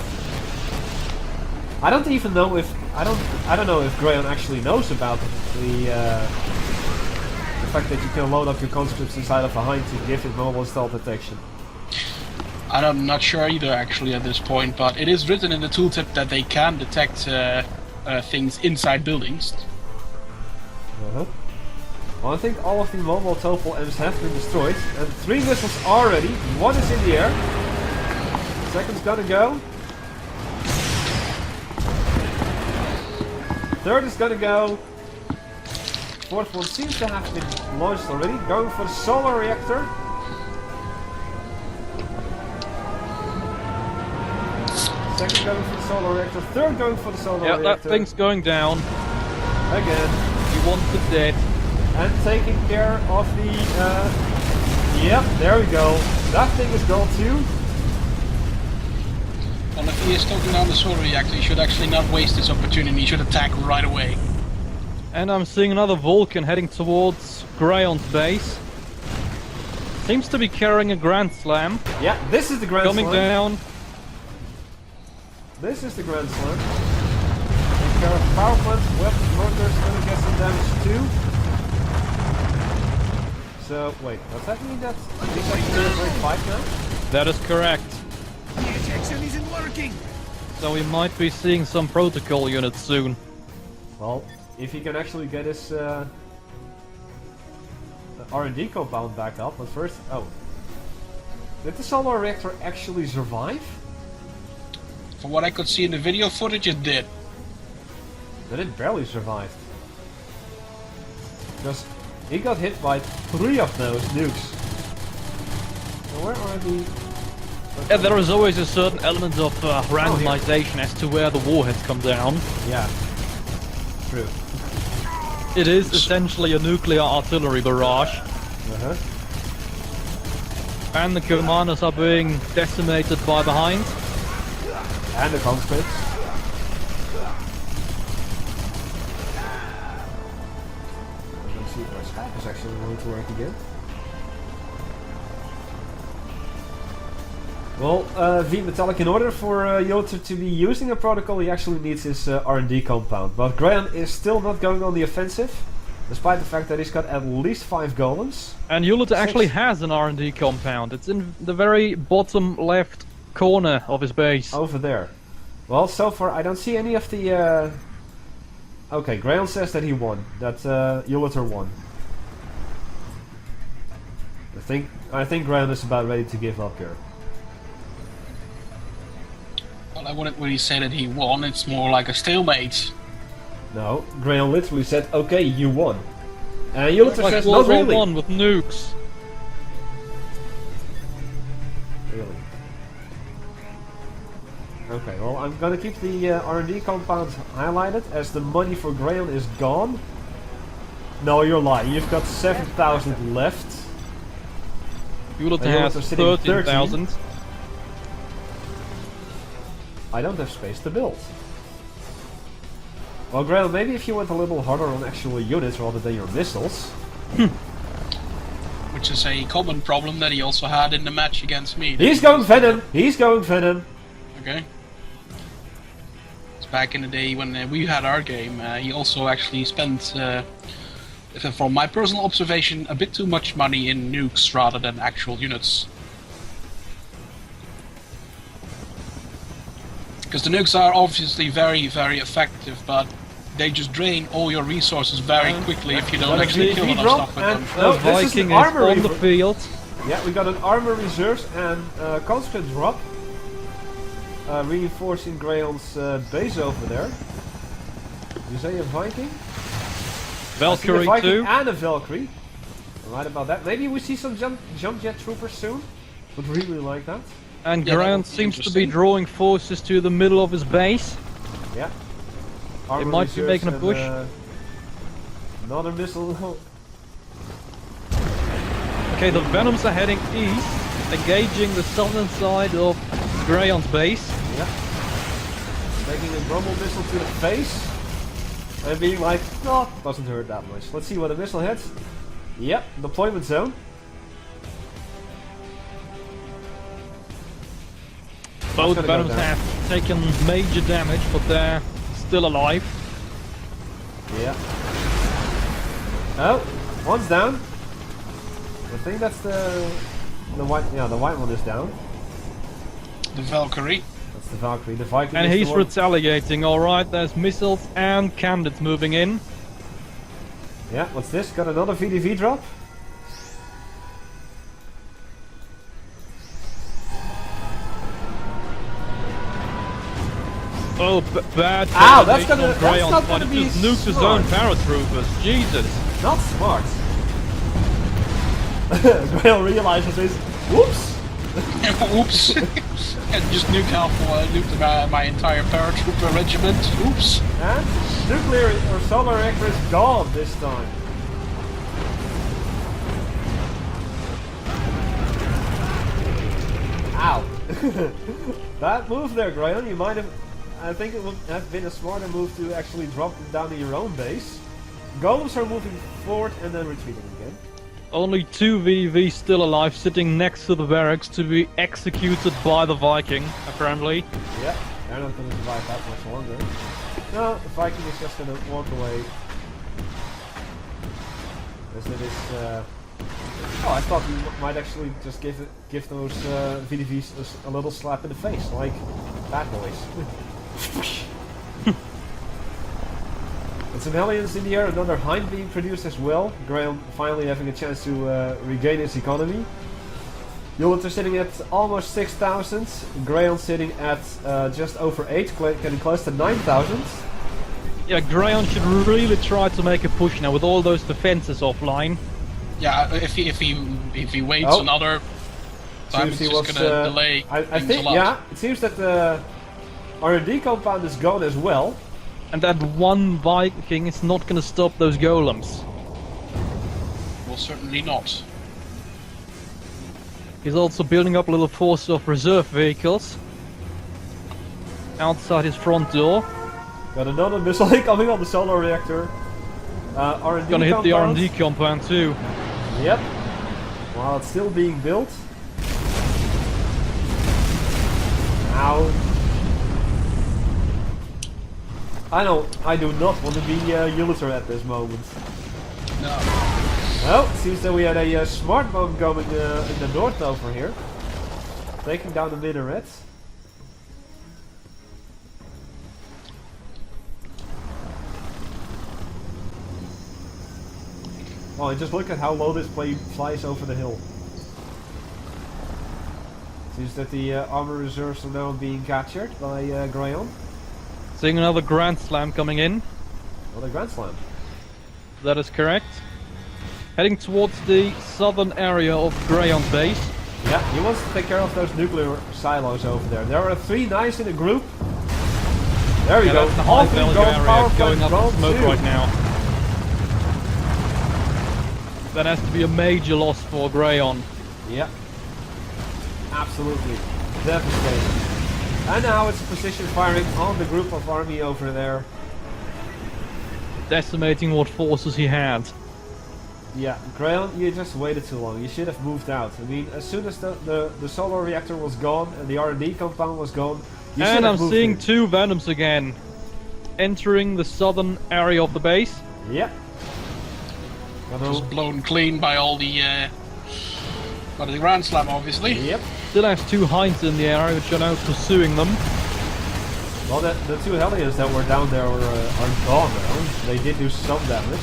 I don't even know if I don't know if Graion actually knows about the fact that you can load up your conscripts inside of a Heinz to give it mobile stealth detection.
I'm not sure either, actually, at this point, but it is written in the tooltip that they can detect things inside buildings.
Uh-huh. Well, I think all of the mobile Topol-Ms have been destroyed, and 3 missiles are ready. 1 is in the air. Second's gonna go. Third is gonna go. 4th one seems to have been launched already. Going for the Solar Reactor. Second going for the Solar Reactor. Third going for the Solar
Yeah,
Reactor.
that thing's going down.
Again.
He wants it dead.
And taking care of the, yep, there we go. That thing is gold too.
And if he is taking down the Solar Reactor, he should actually not waste this opportunity, he should attack right away.
And I'm seeing another Vulcan heading towards Graion's base. Seems to be carrying a Grand Slam.
Yeah, this is the Grand
Coming
Slam.
down.
This is the Grand Slam. Take care of power plant, weapons, motors, gonna get some damage too. So, wait, does that mean that these are grade 5 now?
That is correct.
The ejection isn't working!
So we might be seeing some protocol units soon.
Well, if he can actually get his R&D compound back up, but first... Oh. Did the Solar Reactor actually survive?
From what I could see in the video footage, it did.
Then it barely survived. Because He got hit by 3 of those nukes. So where are the...
Yeah, there is always a certain element of randomization as to where the warheads come down.
Yeah. True.
It is essentially a nuclear artillery barrage.
Uh-huh.
And the commanders are being decimated by behind.
And the conscripts. I'm gonna see if my Skype is actually going to work again. Well, V Metallic, in order for Ulater to be using a protocol, he actually needs his R&D compound. But Graion is still not going on the offensive, despite the fact that he's got at least 5 golems.
And Ulater actually has an R&D compound. It's in the very bottom left corner of his base.
Over there. Well, so far I don't see any of the... Okay, Graion says that he won. That Ulater won. I think Graion is about ready to give up here.
Well, I wouldn't really say that he won, it's more like a stalemate.
No, Graion literally said, okay, you won. And Ulater
Like
says,
World
not
War
really.
One with nukes.
Really. Okay, well, I'm gonna keep the R&D compound highlighted, as the money for Graion is gone. No, you're lying. You've got 7,000 left.
Ulater
And
has
Ulater's sitting at
13,000.
I don't have space to build. Well, Graion, maybe if you went a little harder on actual units rather than your missiles.
Which is a common problem that he also had in the match against me.
He's going Venom! He's going Venom!
Okay. It's back in the day when we had our game, he also actually spent, from my personal observation, a bit too much money in nukes rather than actual units. Because the nukes are obviously very, very effective, but they just drain all your resources very quickly if you don't actually kill enough stuff with them.
No,
The
this is
Viking
an
is
armor
on the
reserve.
field.
Yeah, we got an armor reserves and conscript drop. Reinforcing Graion's base over there. You say a Viking? I see a
Valkyrie
Viking
too.
and a Valkyrie. I'm right about that. Maybe we see some jump jet troopers soon. Would really like that.
And
Yeah, that
Graion
would be
seems to be
interesting.
drawing forces to the middle of his base.
Yeah. Armor
might be
reserves
making a
and,
push.
Another missile.
Okay, the Venoms are heading east, engaging the southern side of Graion's base.
Yeah. Making a grumble missile to the face. And being like, no, doesn't hurt that much. Let's see what the missile hits. Yep, deployment zone.
Both
gonna go
Venoms
down.
have taken major damage, but they're still alive.
Yeah. Oh, one's down. I think that's the white. Yeah, the white one is down.
The Valkyrie.
That's the Valkyrie. The Viking.
And
is
he's
the one.
retaliating, alright, there's missiles and candidates moving in.
Yeah. What's this? Got another VDV drop.
Oh, bad
Ow, that's
coordination on
gonna- that's
Graion's
not
part.
gonna
He
be
just nuked his own
smart.
paratroopers, Jesus.
Not smart. Graion realizes this. Whoops.
Oops! And just nuked nuked my entire paratrooper regiment. Oops!
And nuclear or solar reactor is gone this time. Ow. That move there, Graion, you might have... I think it would have been a smarter move to actually drop them down to your own base. Golems are moving forward and then retreating again.
Only 2 VDVs still alive, sitting next to the barracks to be executed by the Viking, apparently.
Yeah, they're not going to survive that much longer. No, the Viking is just going to walk away. As it is... Oh, I thought you might actually just give those VDVs a little slap in the face, like bad boys. And some Hellions in the air, another Hind being produced as well. Graion finally having a chance to regain his economy. Ulater sitting at almost 6,000. Graion sitting at just over 8, getting close to 9,000.
Yeah, Graion should really try to make a push now with all those defenses offline.
Yeah, if he waits
Oh.
another time, it's
Seems he
just
was,
gonna delay
I
things
think,
a lot.
yeah, it seems that the R&D compound is gone as well.
And that one Viking is not gonna stop those golems.
Well, certainly not.
He's also building up a little force of reserve vehicles outside his front door.
Got another missile coming on the solar reactor. R&D
Gonna hit the
compound.
R&D compound too.
Yep. While it's still being built. Now. I do not want to be Ulater at this moment.
No.
Well, it seems that we had a smart bomb going in the north over here. Taking down the minarets. Oh, and just look at how low this plane flies over the hill. Seems that the armor reserves are now being captured by Graion.
Seeing another Grand Slam coming in.
What a Grand Slam.
That is correct. Heading towards the southern area of Graion's base.
Yeah, he wants to take care of those nuclear silos over there. There are 3 knives in a group. There we go.
That's the
All
high
3
value
gold power
area going
plant
up in
rolled
smoke
too.
right now. That has to be a major loss for Graion.
Yeah. Absolutely. Devastating. And now it's precision firing on the group of army over there.
Decimating what forces he had.
Yeah, Graion, you just waited too long. You should have moved out. I mean, as soon as the solar reactor was gone and the R&D compound was gone, you should
And
have
I'm
moved
seeing
in.
2 Venoms again. Entering the southern area of the base.
Yeah.
Just blown clean by all the by the Grand Slam, obviously.
Yep.
Still has 2 Hinds in the area which are now pursuing them.
Well, the 2 Hellions that were down there are gone now. They did do some damage.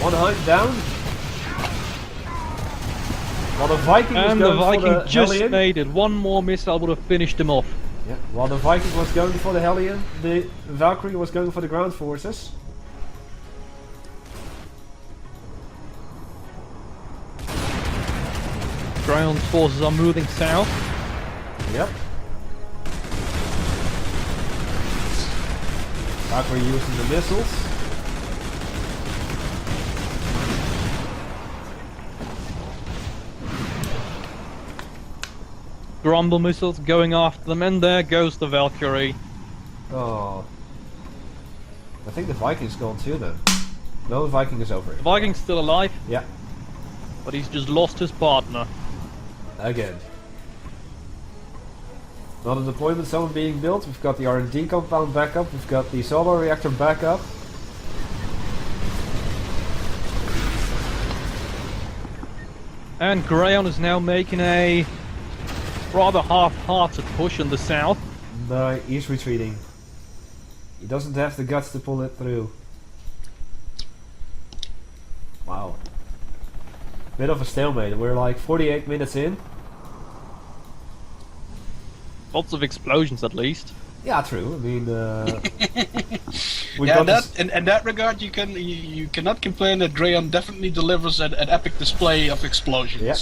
1 Hind down. While the Viking was
And the
going
Viking
for the
just
Hellion.
made it. One more missile would have finished him off.
Yeah. While the Viking was going for the Hellion, the Valkyrie was going for the ground forces.
Graion's forces are moving south.
Yep. Valkyrie using the missiles.
Grumble missiles going after them, and there goes the Valkyrie.
Oh. I think the Viking's gone too then. No, the Viking is over.
The Viking's still alive,
Yeah.
but he's just lost his partner.
Again. Another deployment zone being built. We've got the R&D compound back up. We've got the solar reactor back up.
And Graion is now making a rather half-hearted push in the south.
No, he's retreating. He doesn't have the guts to pull it through. Wow. Bit of a stalemate. We're like 48 minutes in.
Lots of explosions at least.
Yeah, true. I mean, we've
Yeah,
got this.
in that regard, you cannot complain that Graion definitely delivers an epic display of explosions.
Yeah.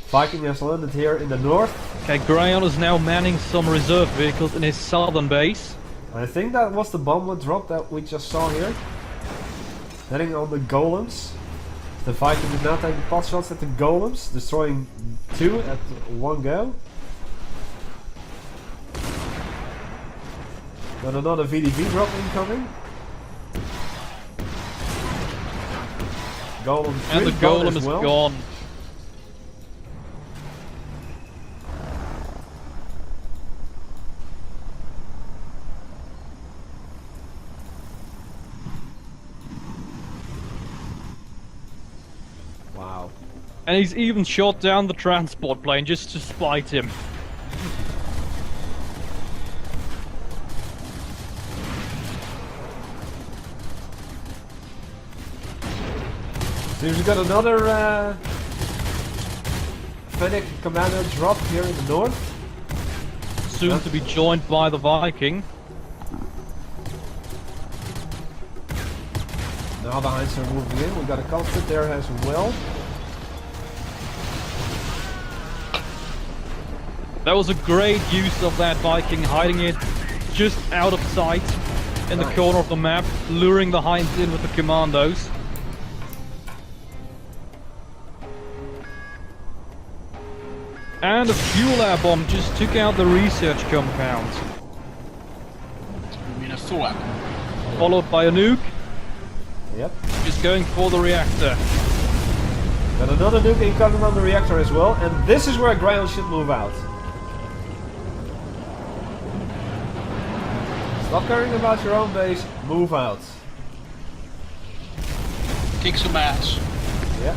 Viking has landed here in the north.
Okay, Graion is now manning some reserve vehicles in his southern base.
I think that was the bomblet drop that we just saw here. Heading on the golems. The Viking is now taking pot shots at the golems, destroying 2 at one go. Got another VDV drop incoming. Golem 3
And the
gone
golem
as
is
well.
gone.
Wow.
And he's even shot down the transport plane just to spite him.
So we've got another Fennec Commando drop here in the north.
soon to be joined by the Viking.
Now the Heinz are moving in. We got a constant there as well.
That was a great use of that Viking, hiding it just out of sight in the corner of the map, luring the Heinz in with the commandos. And a fuel air bomb just took out the research compound.
You mean a Thor?
Followed by a nuke,
Yep.
just going for the reactor.
Got another nuke incoming on the reactor as well, and this is where Graion should move out. Stop caring about your own base, move out.
Kick some ass.
Yeah.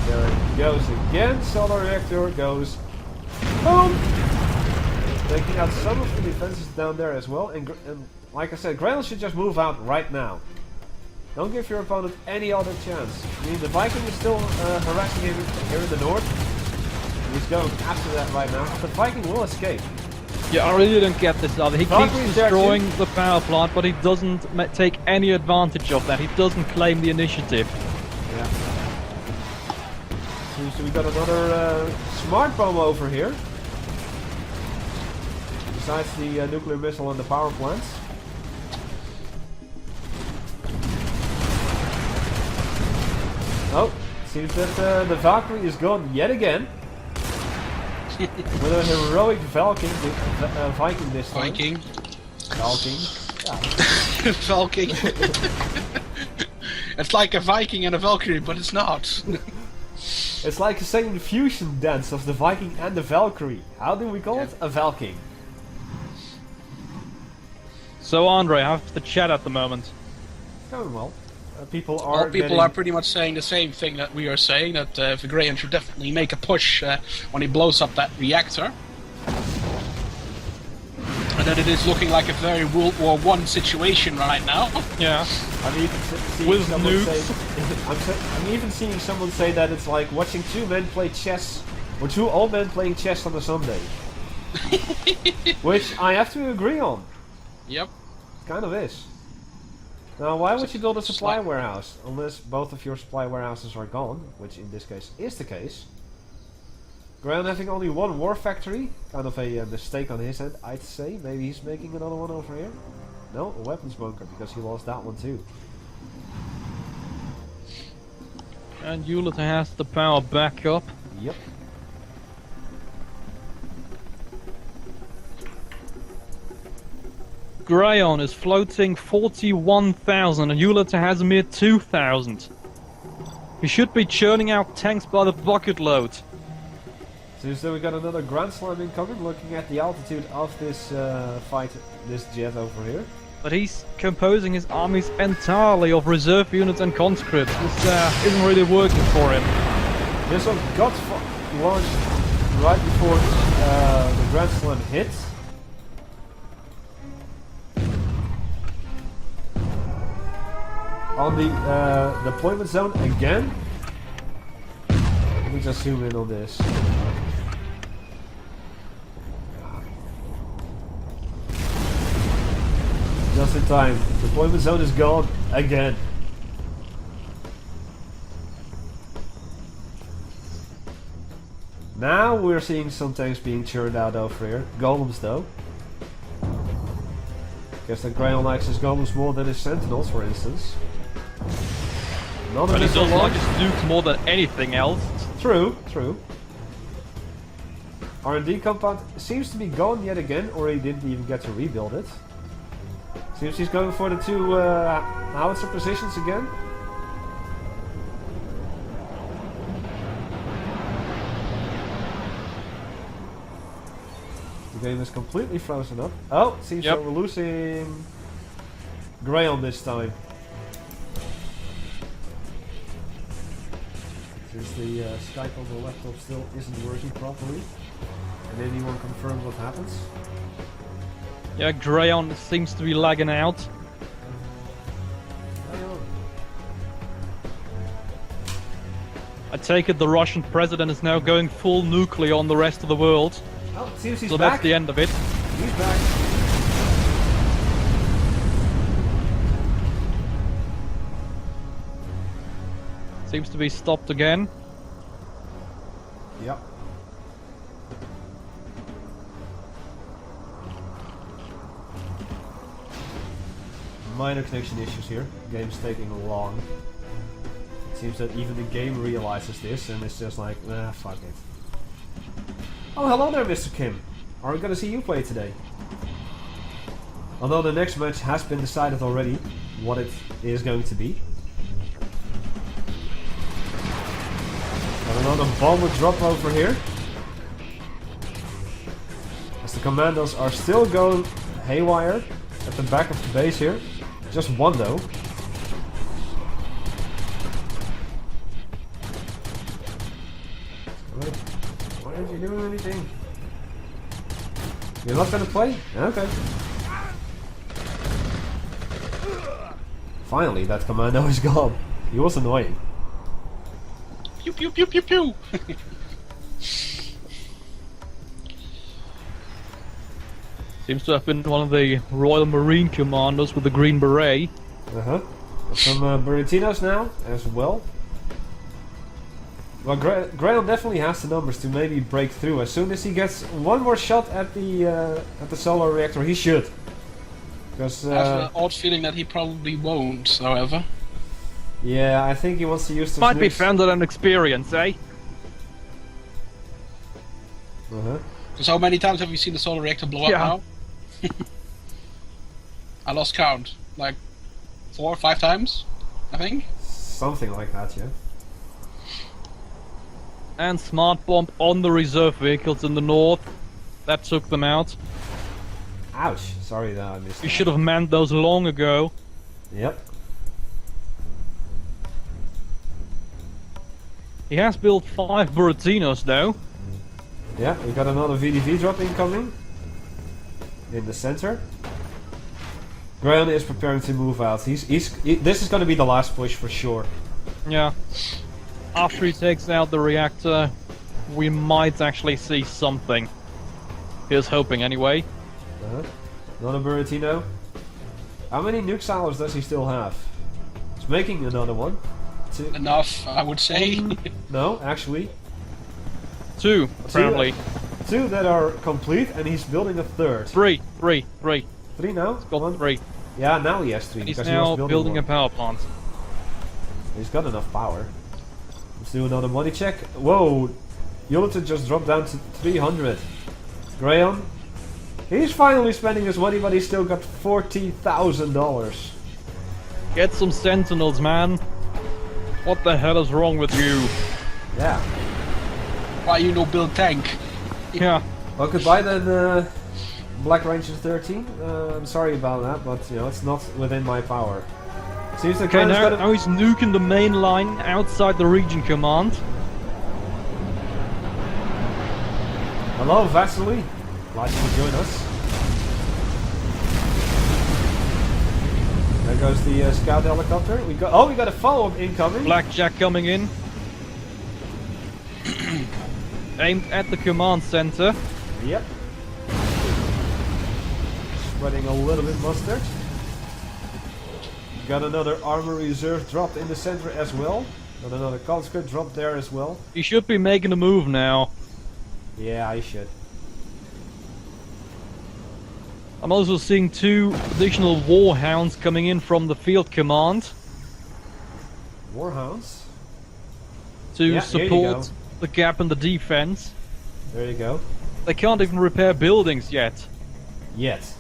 There it goes again. Solar Reactor goes boom! Taking out some of the defenses down there as well. And like I said, Graion should just move out right now. Don't give your opponent any other chance. I mean, the Viking is still harassing him here in the north. He's going after that right now. The Viking will escape.
Yeah, I really don't get this either. He
Valkyrie's
keeps
there
destroying the power plant, but he doesn't take any advantage of that. He doesn't claim the initiative.
Yeah. Seems we got another smart bomb over here. Besides the nuclear missile and the power plants. Oh, seems that the Valkyrie is gone yet again. With a heroic Viking this time.
Viking.
Viking.
Viking. It's like a Viking and a Valkyrie, but it's not.
It's like the same fusion dance of the Viking and the Valkyrie. How do we call it? A Valking.
So Andre, how's the chat at the moment?
Going well. People
All
are
people are pretty much saying the same thing that we are saying, that Graion should definitely make a push when he blows up that reactor. And that it is looking like a very World War I situation right now.
Yeah.
I'm even seeing
With
someone
nukes.
say, I'm even seeing someone say that it's like watching two men play chess, or two old men playing chess on a Sunday. Which I have to agree on.
Yep.
It kind of is. Now, why would you build a supply warehouse unless both of your supply warehouses are gone, which in this case is the case? Graion having only one war factory, kind of a mistake on his end, I'd say. Maybe he's making another one over here. No, a weapons bunker, because he lost that one too.
And Ulater has the power back up.
Yep.
Graion is floating 41,000 and Ulater has a mere 2,000. He should be churning out tanks by the bucket load.
So we got another Grand Slam incoming, looking at the altitude of this fight, this jet over here.
But he's composing his armies entirely of reserve units and conscripts. This isn't really working for him.
This one got launched right before the Grand Slam hit. On the deployment zone again. Let me just zoom in on this. Just in time. Deployment zone is gone again. Now we're seeing some tanks being churned out over here. Golems though. Guess that Graion likes his golems more than his sentinels, for instance.
But he does like his nukes more than anything else.
True, true. R&D compound seems to be gone yet again, or he didn't even get to rebuild it. Seems he's going for the two howitzer positions again. The game is completely frozen up. Oh, seems like we're losing Graion this time. Since the Skype on the laptop still isn't working properly. And anyone confirm what happens?
Yeah, Graion seems to be lagging out.
I
I take it the Russian president is now going full nuclear on the rest of the world.
Oh, it seems he's
So
back.
that's the end of it.
He's back.
Seems to be stopped again.
Yep. Minor connection issues here. Game's taking long. It seems that even the game realizes this and it's just like, nah, fuck it. Oh, hello there, Mr. Kim. Are we gonna see you play today? Although the next match has been decided already what it is going to be. Got another bomber drop over here. As the commandos are still going haywire at the back of the base here. Just one though. Why aren't you doing anything? You're not gonna play? Okay. Finally, that commando is gone. He was annoying.
Pew pew pew pew pew!
Seems to have been one of the Royal Marine commandos with the green beret.
Uh-huh. Some Burritinos now, as well. Well, Graion definitely has the numbers to maybe break through. As soon as he gets one more shot at the Solar Reactor, he should. Because
I have an odd feeling that he probably won't, however.
yeah, I think he wants to use those
Might be
nukes.
founded on experience, eh?
Uh-huh.
Because how many times have we seen the solar reactor blow
Yeah.
up now? I lost count. Like 4 or 5 times, I think.
Something like that, yeah.
And smart bomb on the reserve vehicles in the north. That took them out.
Ouch. Sorry that I missed
You
that.
should have manned those long ago.
Yep.
He has built 5 Burritinos though.
Yeah, we got another VDV drop incoming. In the center. Graion is preparing to move out. This is going to be the last push for sure.
Yeah. After he takes out the reactor, we might actually see something. Here's hoping anyway.
Uh-huh. Another Burritino. How many nuke silos does he still have? He's making another one. 2.
Enough, I would say.
No, actually.
2, apparently.
2 that are complete, and he's building a third.
3
3 now?
Got
One?
3.
Yeah, now he has 3.
And he's
because he
now
was
building a
one.
power plant.
He's got enough power. Let's do another money check. Whoa! Ulater just dropped down to 300. Graion. He's finally spending his money, but he's still got $40,000.
Get some sentinels, man. What the hell is wrong with you?
Yeah.
Why you no build tank?
Yeah.
Well, goodbye then, Black Ranger 13. I'm sorry about that, but you know it's not within my power. Seems the
Okay,
Graion's
now,
got
now he's nuking the main line outside the region command.
Hello, Vasily. Glad you could join us. There goes the scout helicopter. We got a follow-up incoming.
Blackjack coming in. Aimed at the command center.
Yep. Spreading a little bit mustard. Got another armor reserve dropped in the center as well. Got another conscript dropped there as well.
He should be making a move now.
Yeah, I should.
I'm also seeing 2 additional warhounds coming in from the field command
Warhounds.
to
Yeah, here you go.
support the gap in the defense.
There you go.
They can't even repair buildings yet.
Yet.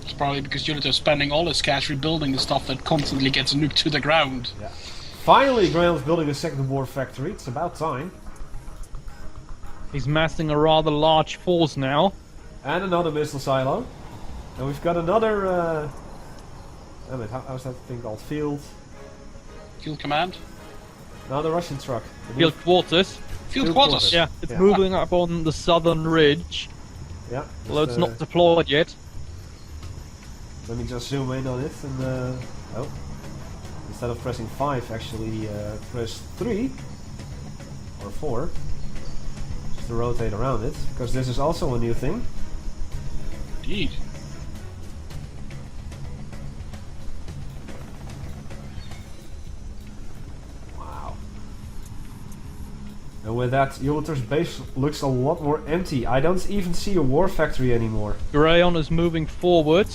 It's probably because Ulater's spending all his cash rebuilding the stuff that constantly gets nuked to the ground.
Yeah. Finally, Graion's building a second war factory. It's about time.
He's massing a rather large force now.
And another missile silo. And we've got another. How's that thing called? Field.
Field command?
Another Russian truck.
Field quarters.
Field
Field
quarters.
quarters.
Yeah, it's
Yeah.
moving up on the southern ridge.
Yeah.
Although
just,
it's not deployed yet.
Let me just zoom in on it and. Oh. Instead of pressing 5, actually press 3 or 4. Just to rotate around it, because this is also a new thing.
Indeed.
Wow. And with that, Ulater's base looks a lot more empty. I don't even see a war factory anymore.
Graion is moving forward.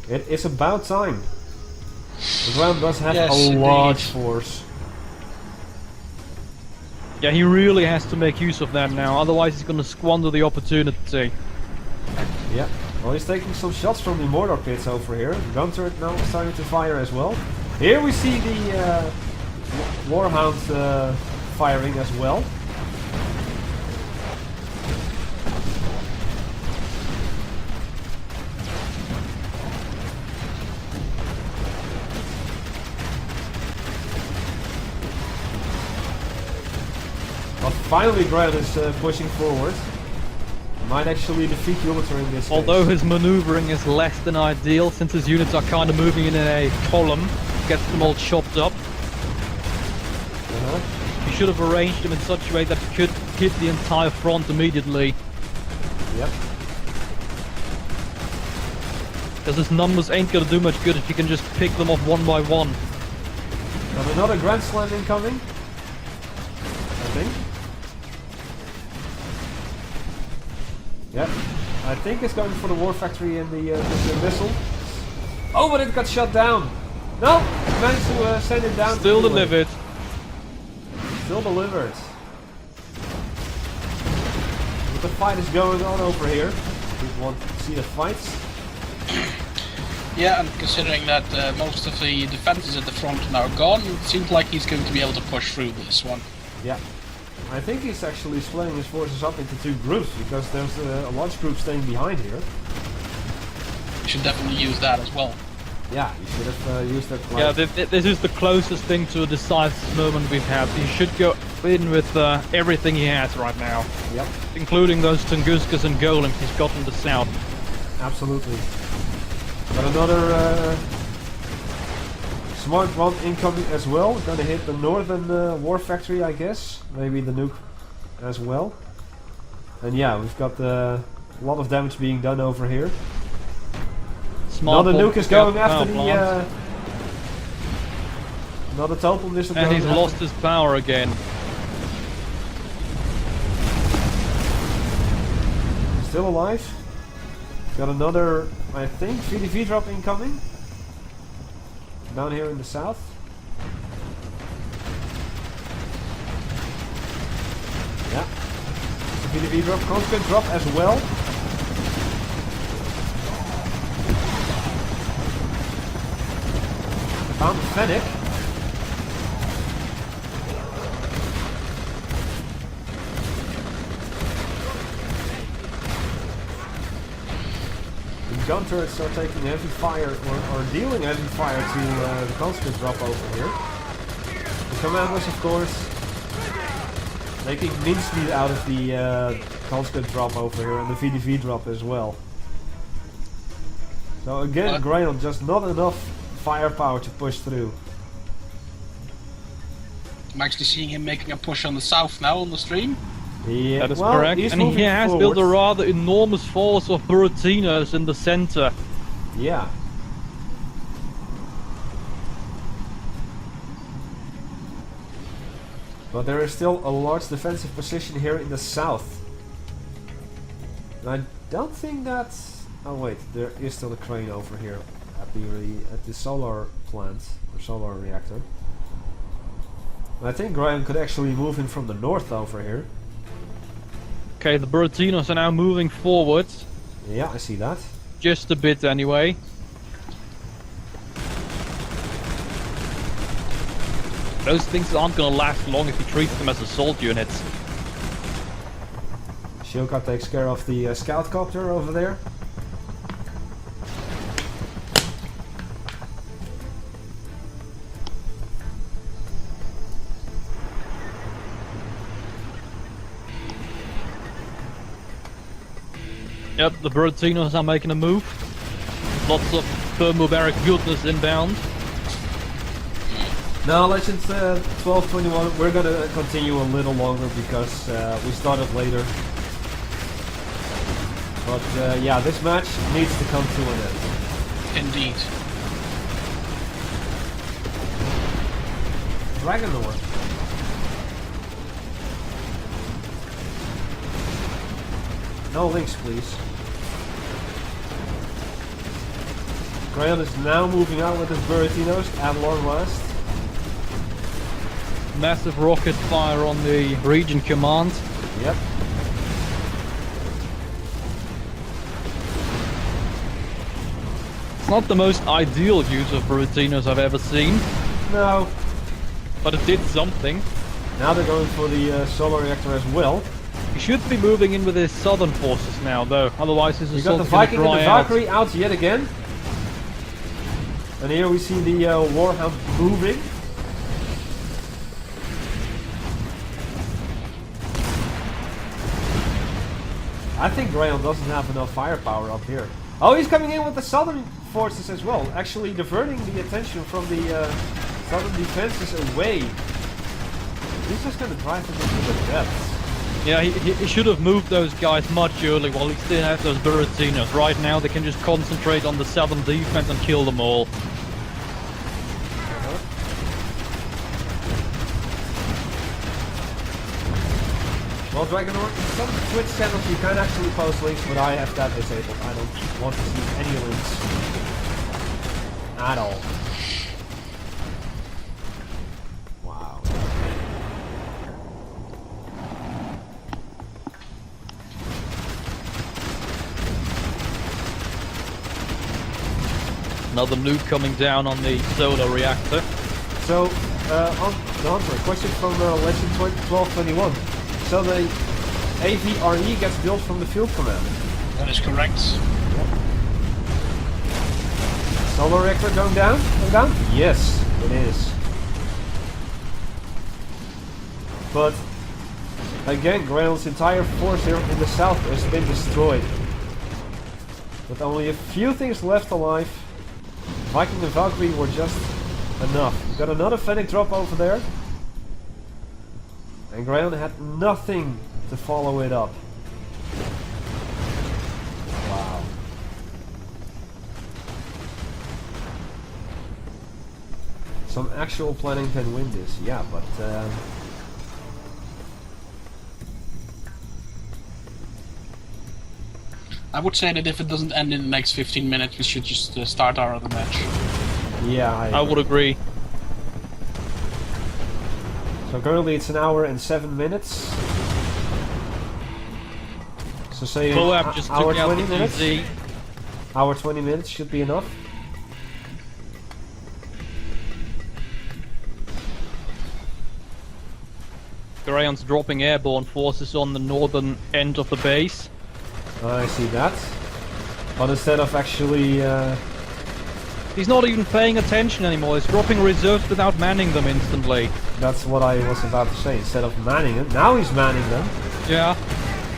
It is about time. The ground does have
Yes,
a
indeed.
large force.
Yeah, he really has to make use of that now, otherwise he's gonna squander the opportunity.
Yeah. Well, he's taking some shots from the mortar pits over here. The gun turret now starting to fire as well. Here we see the Warhound firing as well. But finally Graion is pushing forward. Might actually defeat Ulater in this
Although
case.
his maneuvering is less than ideal, since his units are kind of moving in a column, gets them all chopped up. He should have arranged them in such a way that he could hit the entire front immediately.
Yep.
Because his numbers ain't gonna do much good if you can just pick them off one by one.
Got another Grand Slam incoming. I think. Yep. I think it's going for the war factory and the missile. Oh, but it got shut down. No! Managed to send it down.
Still
anyway.
delivered.
Still delivered. But the fight is going on over here. We want to see the fights.
Yeah, and considering that most of the defenses at the front are now gone, it seems like he's going to be able to push through this one.
Yeah. I think he's actually splitting his forces up into two groups, because there's a large group staying behind here.
You should definitely use that as well.
Yeah, you should have used that.
Yeah, this is the closest thing to a decisive moment we've had. He should go in with everything he has right now.
Yep,
Including those Tunguskas and Golems he's got in the south.
absolutely. Got another smart one incoming as well. Gonna hit the northern war factory, I guess. Maybe the nuke as well. And yeah, we've got a lot of damage being done over here. Another nuke is going after the another Topol missile.
And he's
going
lost
after-
his power again.
Still alive. Got another, I think, VDV drop incoming. Down here in the south. Yeah. The VDV drop, constant drop as well. Found the Fennec. The gun turrets are taking heavy fire, or dealing heavy fire to the constant drop over here. The commanders, of course, making mincemeat out of the constant drop over here, and the VDV drop as well. So again, Graion, just not enough firepower to push through.
I'm actually seeing him making a push on the south now on the stream.
Yeah,
That is
well,
correct.
he's
And he
moving
has
forward.
built a rather enormous force of Buratinos in the center.
Yeah. But there is still a large defensive position here in the south. And I don't think that's... Oh wait, there is still a crane over here at the solar plant, or solar reactor. I think Graion could actually move in from the north over here.
Okay, the Buratinos are now moving forward.
Yeah, I see that.
Just a bit anyway. Those things aren't gonna last long if you treat them as assault units.
Shilka takes care of the scout copter over there.
Yep, the Buratinos are making a move. Lots of thermobaric goodness inbound.
Now, Legends 1221, we're gonna continue a little longer because we started later. But yeah, this match needs to come to an end.
Indeed.
Dragonlord. No links, please. Graion is now moving out with his Burritinos at long last.
Massive rocket fire on the region command.
Yep.
It's not the most ideal use of Burritinos I've ever seen,
No.
but it did something.
Now they're going for the Solar Reactor as well.
He should be moving in with his southern forces now, though. Otherwise, his
We got
assault
the
is going to
Viking and the
dry out.
Valkyrie out yet again. And here we see the Warhound moving. I think Graion doesn't have enough firepower up here. Oh, he's coming in with the southern forces as well, actually diverting the attention from the southern defenses away. He's just gonna drive them into the depths.
Yeah, he should have moved those guys much earlier while he still has those Burritinos. Right now, they can just concentrate on the southern defense and kill them all.
Well, Dragonlord, in some Twitch channels you can actually post links, but I have that disabled. I don't want to see any links at all. Wow.
Another nuke coming down on the Solar Reactor.
So, on the answer, question from Legend 1221. So the AVRE gets built from the field command.
That is correct.
Solar Reactor going down? Going down? Yes, it is. But again, Graion's entire force here in the south has been destroyed. With only a few things left alive, Viking and Valkyrie were just enough. We've got another Fennec drop over there. And Graion had nothing to follow it up. Wow. Some actual planning can win this, yeah, but
I would say that if it doesn't end in the next 15 minutes, we should just start our other match.
yeah,
I would agree.
So currently it's an hour and 7 minutes. So say
Moab just
hour
took out
20
the
minutes.
GZ.
Hour 20 minutes should be enough.
Graion's dropping airborne forces on the northern end of the base.
I see that. But instead of actually
He's not even paying attention anymore. He's dropping reserves without manning them instantly.
that's what I was about to say. Instead of manning them, now he's manning them.
Yeah.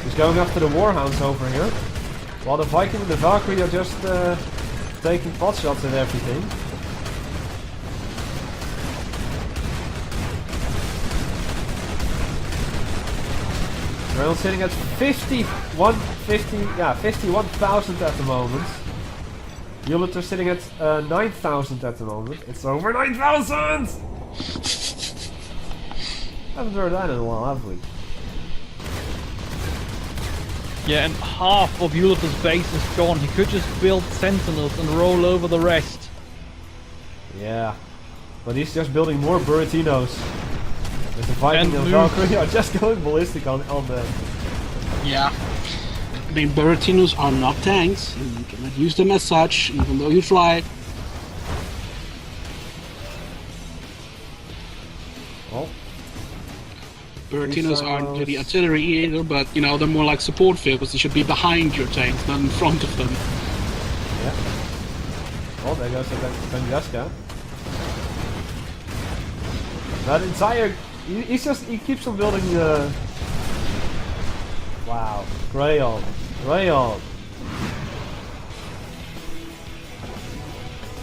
He's going after the Warhounds over here. While the Viking and the Valkyrie are just taking pot shots and everything. We're sitting at 51,000 at the moment. Ulater sitting at 9,000 at the moment. It's over 9,000! Haven't heard that in a while, have we?
Yeah, and half of Ulater's base is gone. He could just build sentinels and roll over the rest.
Yeah. But he's just building more Burritinos. With the Viking and
And
Valkyrie are just going ballistic on them.
Yeah. I mean, Burritinos are not tanks, and you cannot use them as such, even though you try.
Well,
Burritinos aren't really
Missiles.
artillery either, but you know, they're more like support vehicles. They should be behind your tanks, not in front of them.
yeah. Well, there goes the Tunguska. That entire... He keeps on building wow. Graion.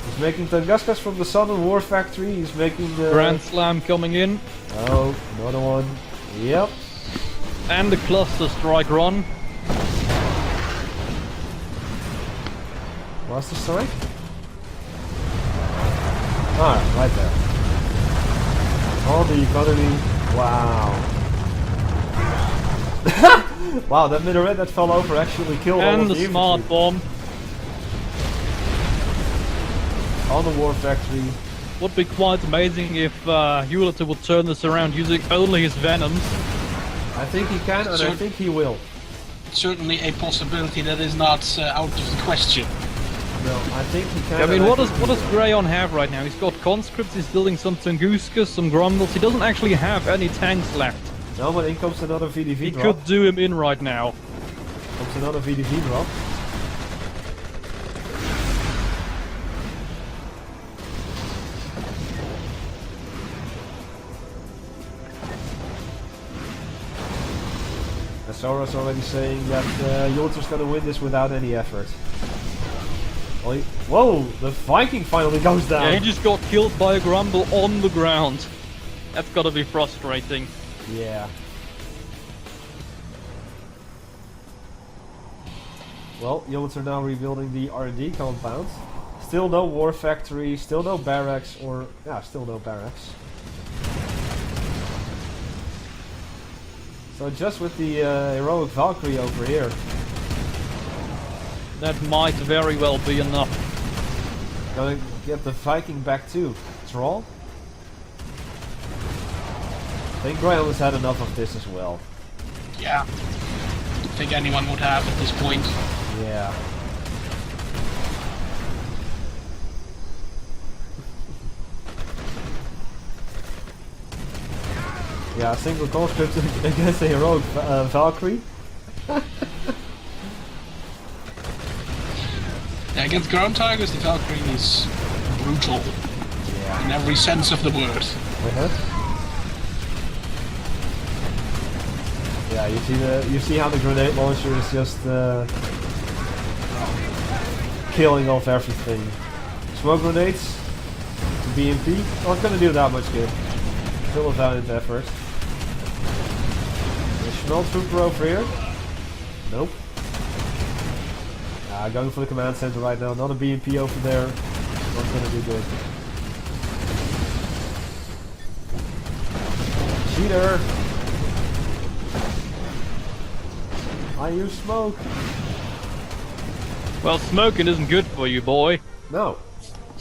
He's He's making Tunguskas from the Southern War Factory. He's making...
Grand Slam coming in.
Oh, another one. Yep.
And the cluster strike run.
Cluster strike? Ah, right there. All the economy. Wow. Wow, that minaret that fell over actually killed all
And
of
the
the
smart
infantry.
bomb.
On the war factory.
Would be quite amazing if Ulater would turn this around using only his venoms.
I think he can, and I think he will.
Certainly a possibility that is not out of the question.
No, I think he can.
I mean,
and
what
think
does
he will.
Graion have right now? He's got conscripts, he's building some Tunguskas, some Grumbles. He doesn't actually have any tanks left.
No, but in comes another VDV
He
drop.
could do him in right now.
Comes another VDV drop. Sora's already saying that Ulater's gonna win this without any effort. Whoa! The Viking finally goes down!
Yeah, he just got killed by a Grumble on the ground. That's gotta be frustrating.
Yeah. Well, Ulater now rebuilding the R&D compound. Still no war factory, still no barracks, or... yeah, still no barracks. So just with the heroic Valkyrie over here.
That might very well be enough.
Gonna get the Viking back too. Troll? I think Graion has had enough of this as well.
Yeah. Don't think anyone would have at this point.
Yeah. Yeah, a single conscript against a heroic Valkyrie.
Yeah, against ground tigers, the Valkyrie is brutal
Yeah.
in every sense of the word.
Yeah, you see how the grenade launcher is just killing off everything. Smoke grenades to BMP, not gonna do that much good. Still a valiant effort. Additional trooper over here. Nope. Going for the command center right now. Not a BMP over there. Not gonna do good. Cheater! I use smoke.
Well, smoking isn't good for you, boy.
No. You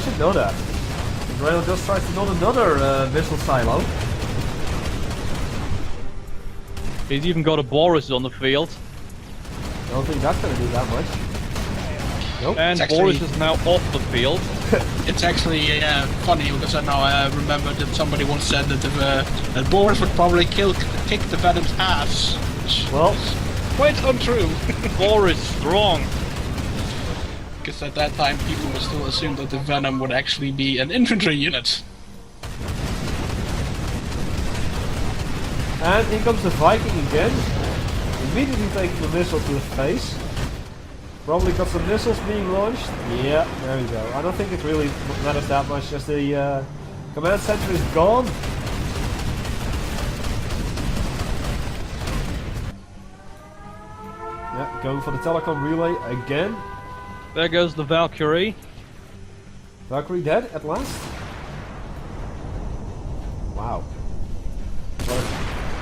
should know that. Graion just tries to build another missile silo.
He's even got a Boris on the field.
I don't think that's gonna do that much. Nope.
And
It's actually-
Boris is now off the field.
It's actually funny because I now remember that somebody once said that that Boris would probably kick the Venom's ass. Which
Well,
is quite untrue.
Boris strong.
Because at that time people would still assume that the Venom would actually be an infantry unit.
and in comes the Viking again. Immediately taking the missile to the face. Probably got some missiles being launched. Yeah, there we go. I don't think it really matters that much. Just the command center is gone. Yeah, going for the telecom relay again.
There goes the Valkyrie.
Valkyrie dead at last? Wow. But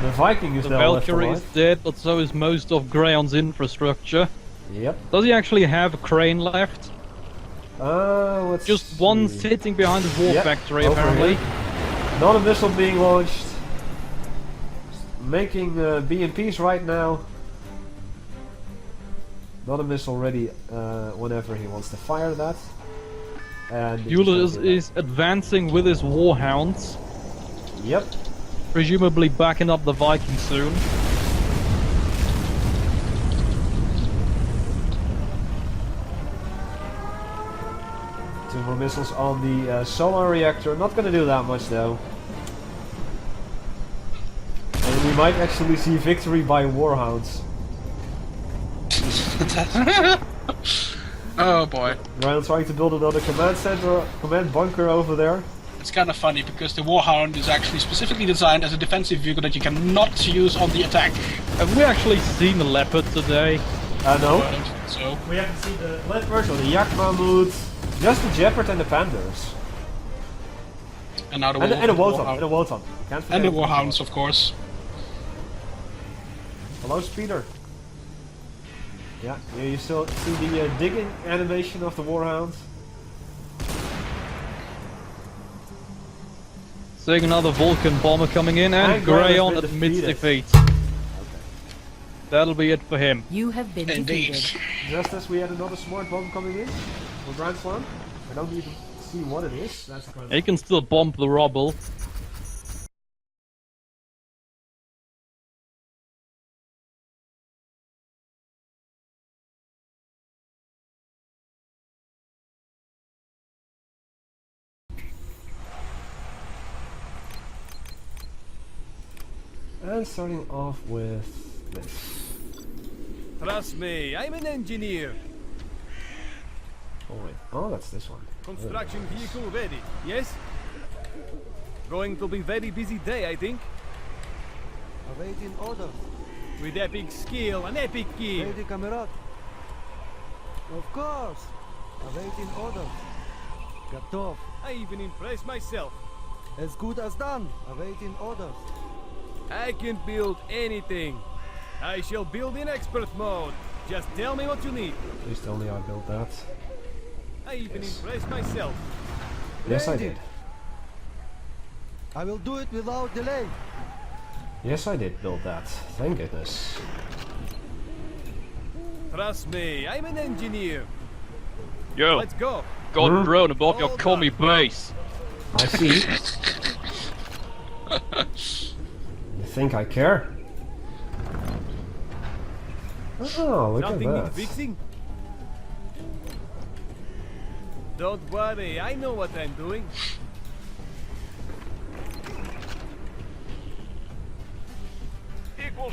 the Viking is
The
now left
Valkyrie is
alive.
dead, but so is most of Graion's infrastructure.
Yep.
Does he actually have a crane left?
Let's
Just one
see.
sitting behind the war
Yep,
factory,
over
apparently.
here. Not a missile being launched. Making BMPs right now. Not a missile ready whenever he wants to fire that. And
Ulater is advancing with his warhounds,
Yep.
presumably backing up the Vikings soon.
Two more missiles on the Solar Reactor. Not gonna do that much though. And we might actually see victory by warhounds.
Oh boy.
Graion trying to build another command center, command bunker over there.
It's kind of funny because the Warhound is actually specifically designed as a defensive vehicle that you cannot use on the attack.
Have we actually seen the leopard today?
No.
I don't think so.
We haven't seen the leopards or the yak mammoth, just the jeopard and the panthers.
And now the
And the
Warhound.
wotan, and the wotan. Can't forget
And the
the
Warhounds, of course.
Hello, Speeder. Yeah, you still see the digging animation of the Warhound.
Seeing another Vulcan bomber coming in, and
And Graion
Graion
has been
admits
defeated.
defeat. That'll be it for him.
You have been
Indeed.
defeated.
Just as we had another smart bomb coming in for Grand Slam. I don't even see what it is. That's a Grand
He can still bomb the rubble.
And starting off with this.
Trust me, I'm an engineer.
Oh wait, oh that's this one.
Construction vehicle ready, yes? Going to be very busy day, I think.
Awaiting orders.
With epic skill and epic gear.
Ready, comrade? Of course. Awaiting orders. Готов.
I even impress myself.
As good as done. Awaiting orders.
I can build anything. I shall build in expert mode. Just tell me what you need.
Please tell me I built that.
I even
Yes.
impress myself.
Yes I
Ready.
did.
I will do it without delay.
Yes I did build that. Thank goodness.
Trust me, I'm an engineer.
Yo,
Let's go.
got
Hmm?
drone above your
Hold
commie
up.
base.
I see. You think I care? Oh, look
Nothing
at
needs
that.
fixing. Don't worry, I know what I'm doing.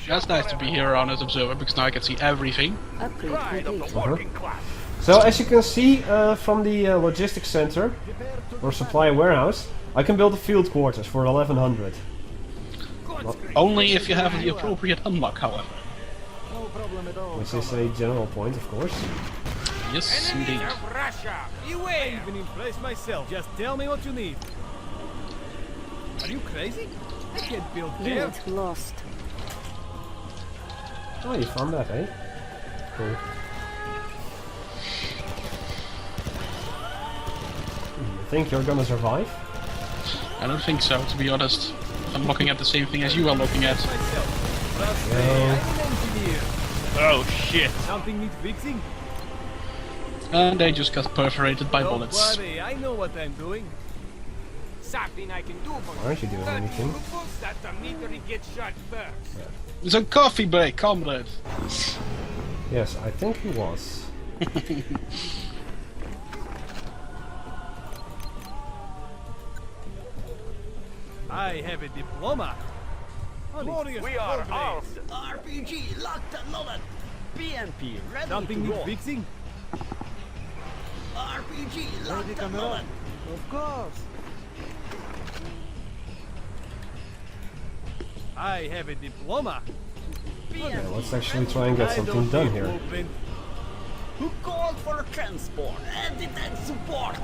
That's nice to be here around as observer because now I can see everything.
Upgrade complete.
So as you can see from the logistics center or supply warehouse, I can build a field quarters for 1100.
Only if you have the appropriate unlock, however.
No problem at all.
Which is a general point, of course.
Yes, indeed.
I even impress myself. Just tell me what you need. Are you crazy? I can't build there.
Unit lost.
Oh, you found that, eh? Cool. You think you're gonna survive?
I don't think so, to be honest. I'm looking at the same thing as you are looking at.
Myself. Trust me,
No.
I'm an engineer.
Oh shit.
Something needs fixing?
And they just got perforated by
Don't
bullets.
worry, I know what I'm doing.
Something I can do for
Why aren't you doing anything?
that the meter gets shut first.
It's a coffee break, comrade!
Yes, I think he was.
I have a diploma. Glorious
We are
progress.
all
RPG locked and loaded. PNP ready
Something
to
needs
roll.
fixing?
RPG locked
Ready,
and
comrade?
loaded.
Of course.
I have a diploma.
Yeah, let's actually try and get
I
something
don't
done
need
here.
blueprint.
Who called for transport? Edit and support.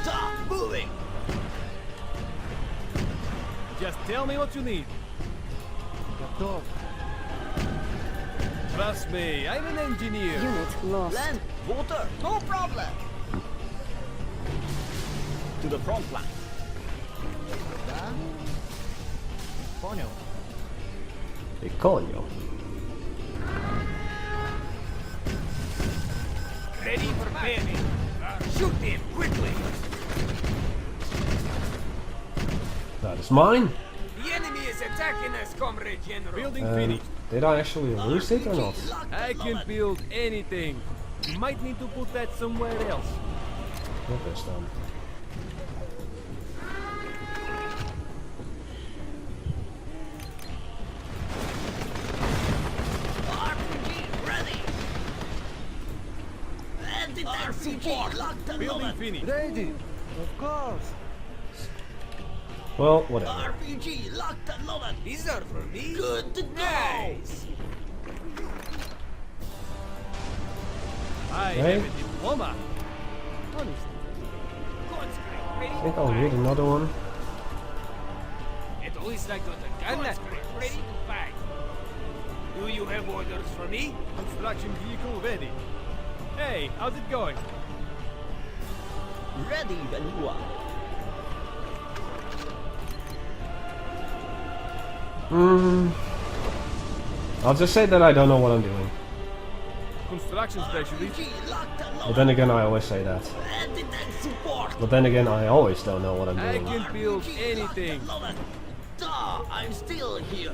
Stop moving.
Just tell me what you need.
Готов.
Trust me, I'm an engineer.
Unit lost.
Land, water, no problem. To the front line.
Да? Понял.
They call you.
ready for bayonet. Shoot him quickly.
That is mine.
The enemy is attacking us, Comrade General.
Building finished.
Did I actually lose it or not?
Locked
I
and
can
loaded.
build anything. You might need to put that somewhere else.
Not this time.
RPG ready. support. Locked and
Building
loaded.
finished.
Ready. Of course.
Well, whatever.
RPG locked and loaded.
These are for me.
Good to go.
Nice.
I
Okay.
have a diploma. Honest.
I think I'll need another one.
At least I got a gun that's ready to fight. Do you have orders for me?
Construction vehicle ready. Hey, how's it going?
Ready when you are.
I'll just say that I don't know what I'm doing.
Construction specialist.
RPG locked and
But
loaded.
then again, I always say that.
Ready and support.
But then again, I always don't know what I'm
I
doing.
can build
RPG
anything.
locked and loaded. Duh, I'm still here.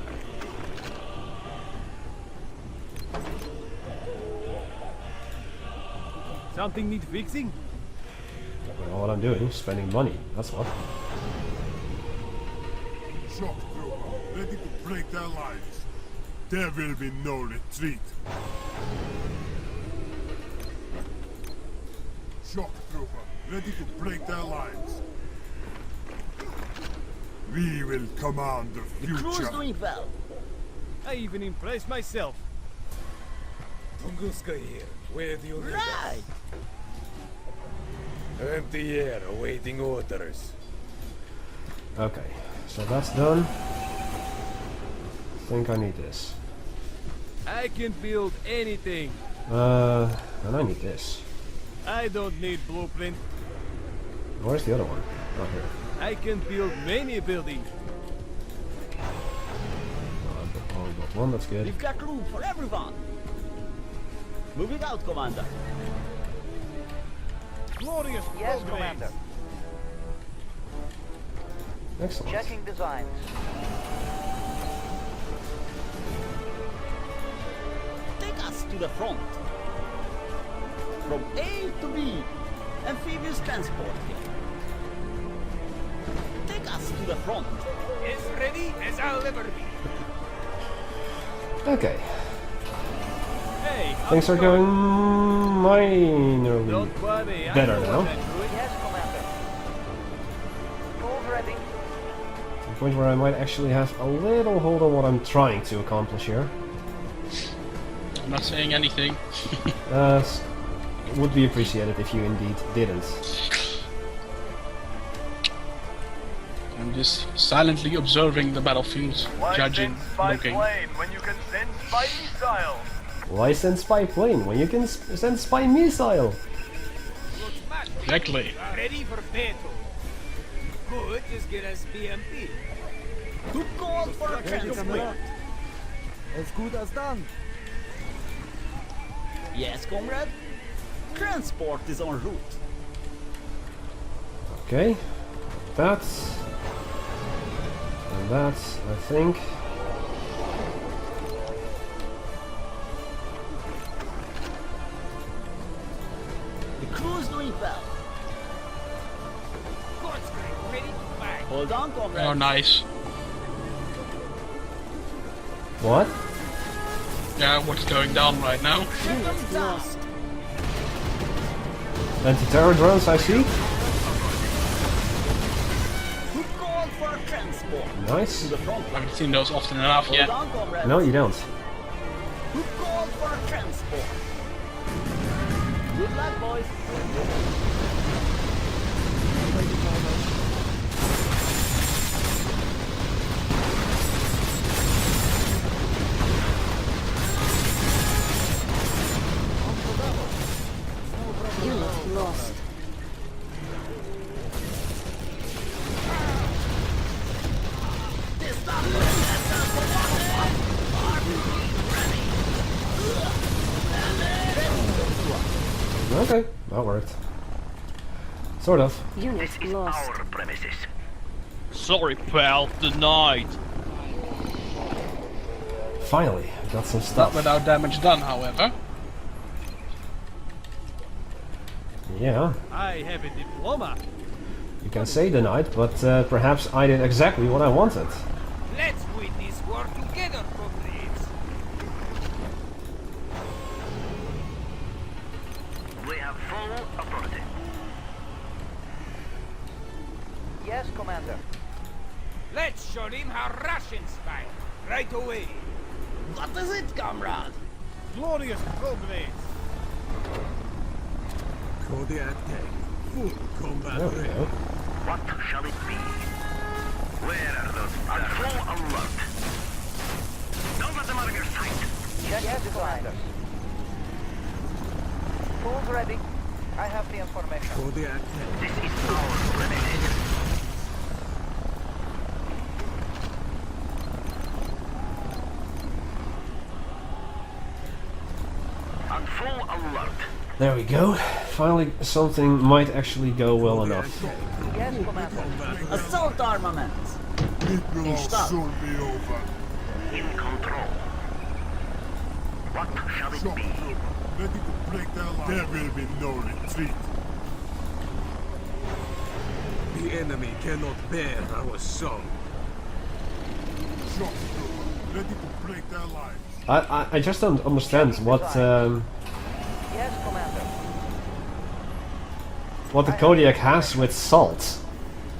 Something need fixing?
I know what I'm doing. Spending money. That's what.
Shock trooper, ready to break their lines. There will be no retreat. Shock trooper, ready to break their lines. We will command the
Crew's
future.
doing well.
I even impressed myself.
Tunguska here. Where do you need
Right.
us? Empty air awaiting orders.
Okay, so that's done. I think I need this.
I can build anything.
And I need this.
I don't need blueprint.
Where's the other one? Oh, here.
I can build many buildings.
Oh, I got one, that's good.
We've got room for everyone. Moving out, Commander.
Glorious
Yes,
progress.
Commander.
Excellent.
Checking designs.
Take us to the front. From A to B. Amphibious transport here. Take us to the front.
As ready as I'll ever be.
Okay,
Hey, how's
things
it
are going minorly
Don't worry, I
better
know
now.
what I'm doing.
Yes, Commander. Tools ready.
To the point where I might actually have a little hold on what I'm trying to accomplish here.
I'm not saying anything.
It would be appreciated if you indeed didn't.
I'm just silently observing the battlefield, judging, looking.
when you can send spy missiles.
Why send spy plane when you can send spy missile?
Looks mad.
Exactly.
Ready for battle. Good, just get us BMP.
To call for a
Ready,
transport.
comrade. As good as done.
Yes, comrade. Transport is en route.
Okay, that's and that's I think.
The crew's doing well.
God's great. Ready to fight.
Hold on, comrade.
Oh, nice.
What?
Yeah, what's going down right now?
Ship lost.
Anti-terror drones, I see.
Who called for a transport?
Nice.
To the front
I
line.
haven't seen those often enough
Hold
yet.
on, comrade.
No, you don't.
Who called for a transport? Good luck, boys.
Unit lost.
Okay, that worked. Sort of.
Unit lost.
Sorry, pal. Denied.
Finally, I got some
Not
stuff.
without damage done, however.
Yeah,
I have a diploma.
you can say denied, but perhaps I did exactly what I wanted.
Let's win this war together, comrades.
We have Full authority. Yes, Commander.
Let's show him how Russians fight. Right away.
What is it, comrade?
Glorious progress.
Kodiak tank. Full combat
There we
ready.
go.
What shall it be? Where are those? On full alert. Don't let them out of your sight. Yes, Commander. Fools ready. I have the information.
Kodiak tank.
This is our limited. On full alert.
There we go. Finally, something might actually go well enough.
Yes, Commander.
Assault armament.
It will all
Install.
soon be over.
In control. What shall it
Shock
be?
trooper, ready to break their line. There will be no retreat. The enemy cannot bear our song. Shock trooper, ready to break their lines.
I just don't understand
Yes, Commander.
what the Kodiak has with salt.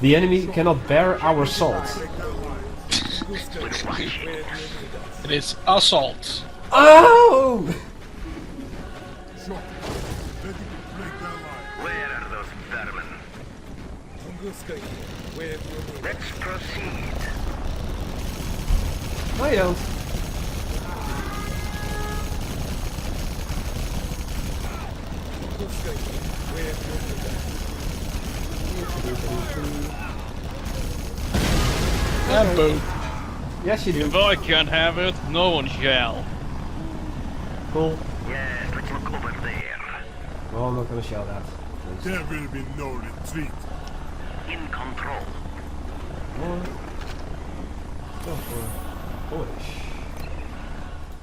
The enemy cannot bear our salt.
It is assault.
Oh!
Shock trooper, ready to break their lines.
Where are those vermin? Let's proceed.
I don't.
And boom.
Yes, you do.
If I can't have it, no one shall.
Cool.
Yes, let's look over there.
Well, I'm not gonna shout that.
There will be no retreat.
In control.
Or go for Polish.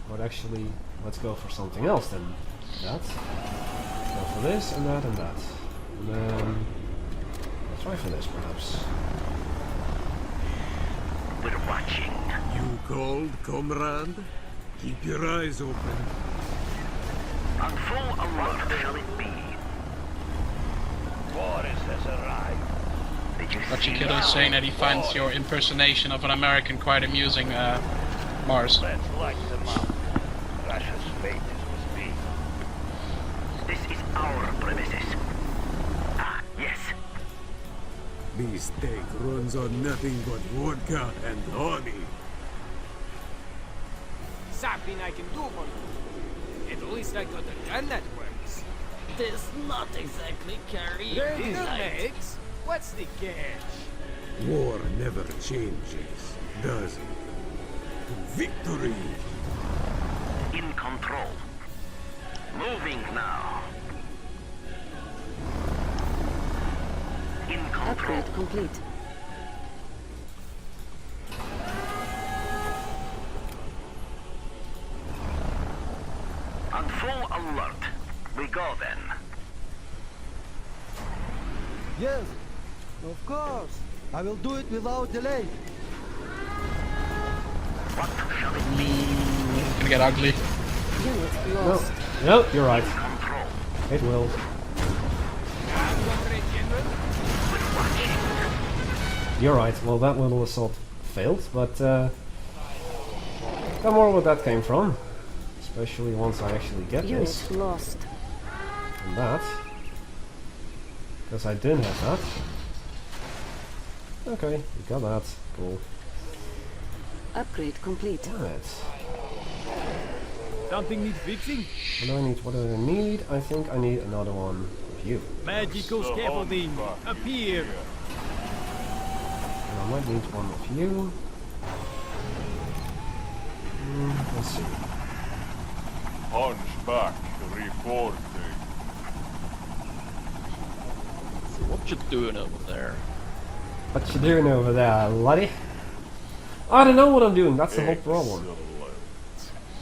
But actually, let's go for something else then. That. Go for this and that and that. And then let's try for this perhaps.
We're watching.
You cold, comrade? Keep your eyes open.
On full alert shall it be. Boris has arrived. Did you see
Kiddo is saying that he finds your impersonation of an American quite amusing, Mars.
Let's light them up. Russia's fate is with me. This is our premises. Ah, yes.
This steak runs on nothing but vodka and honey.
Something I can do for you. At least I got a gun that works.
This not exactly carry
Dinner
light.
legs? What's the catch?
War never changes, does it? Victory!
In control. Moving now. In control.
Upgrade complete.
On full alert. We go then.
Yes, of course. I will do it without delay.
What shall it be?
It's gonna get ugly.
Unit
No,
lost.
no, you're right.
Control.
It will.
Comrade General?
We're watching.
You're right. Well, that little assault failed, but got more where that came from. Especially once I actually get this
Unit lost.
and that. Because I didn't have that. Okay, we got that. Cool.
Upgrade complete.
Damn it.
Something needs fixing?
What do I need? What do I need? I think I need another one of you.
Magical scaffolding. Appear.
And I might need one of you. Let's see.
Hunchback reporting.
So what you doing over there?
What you doing over there, laddie? I don't know what I'm doing. That's the whole problem.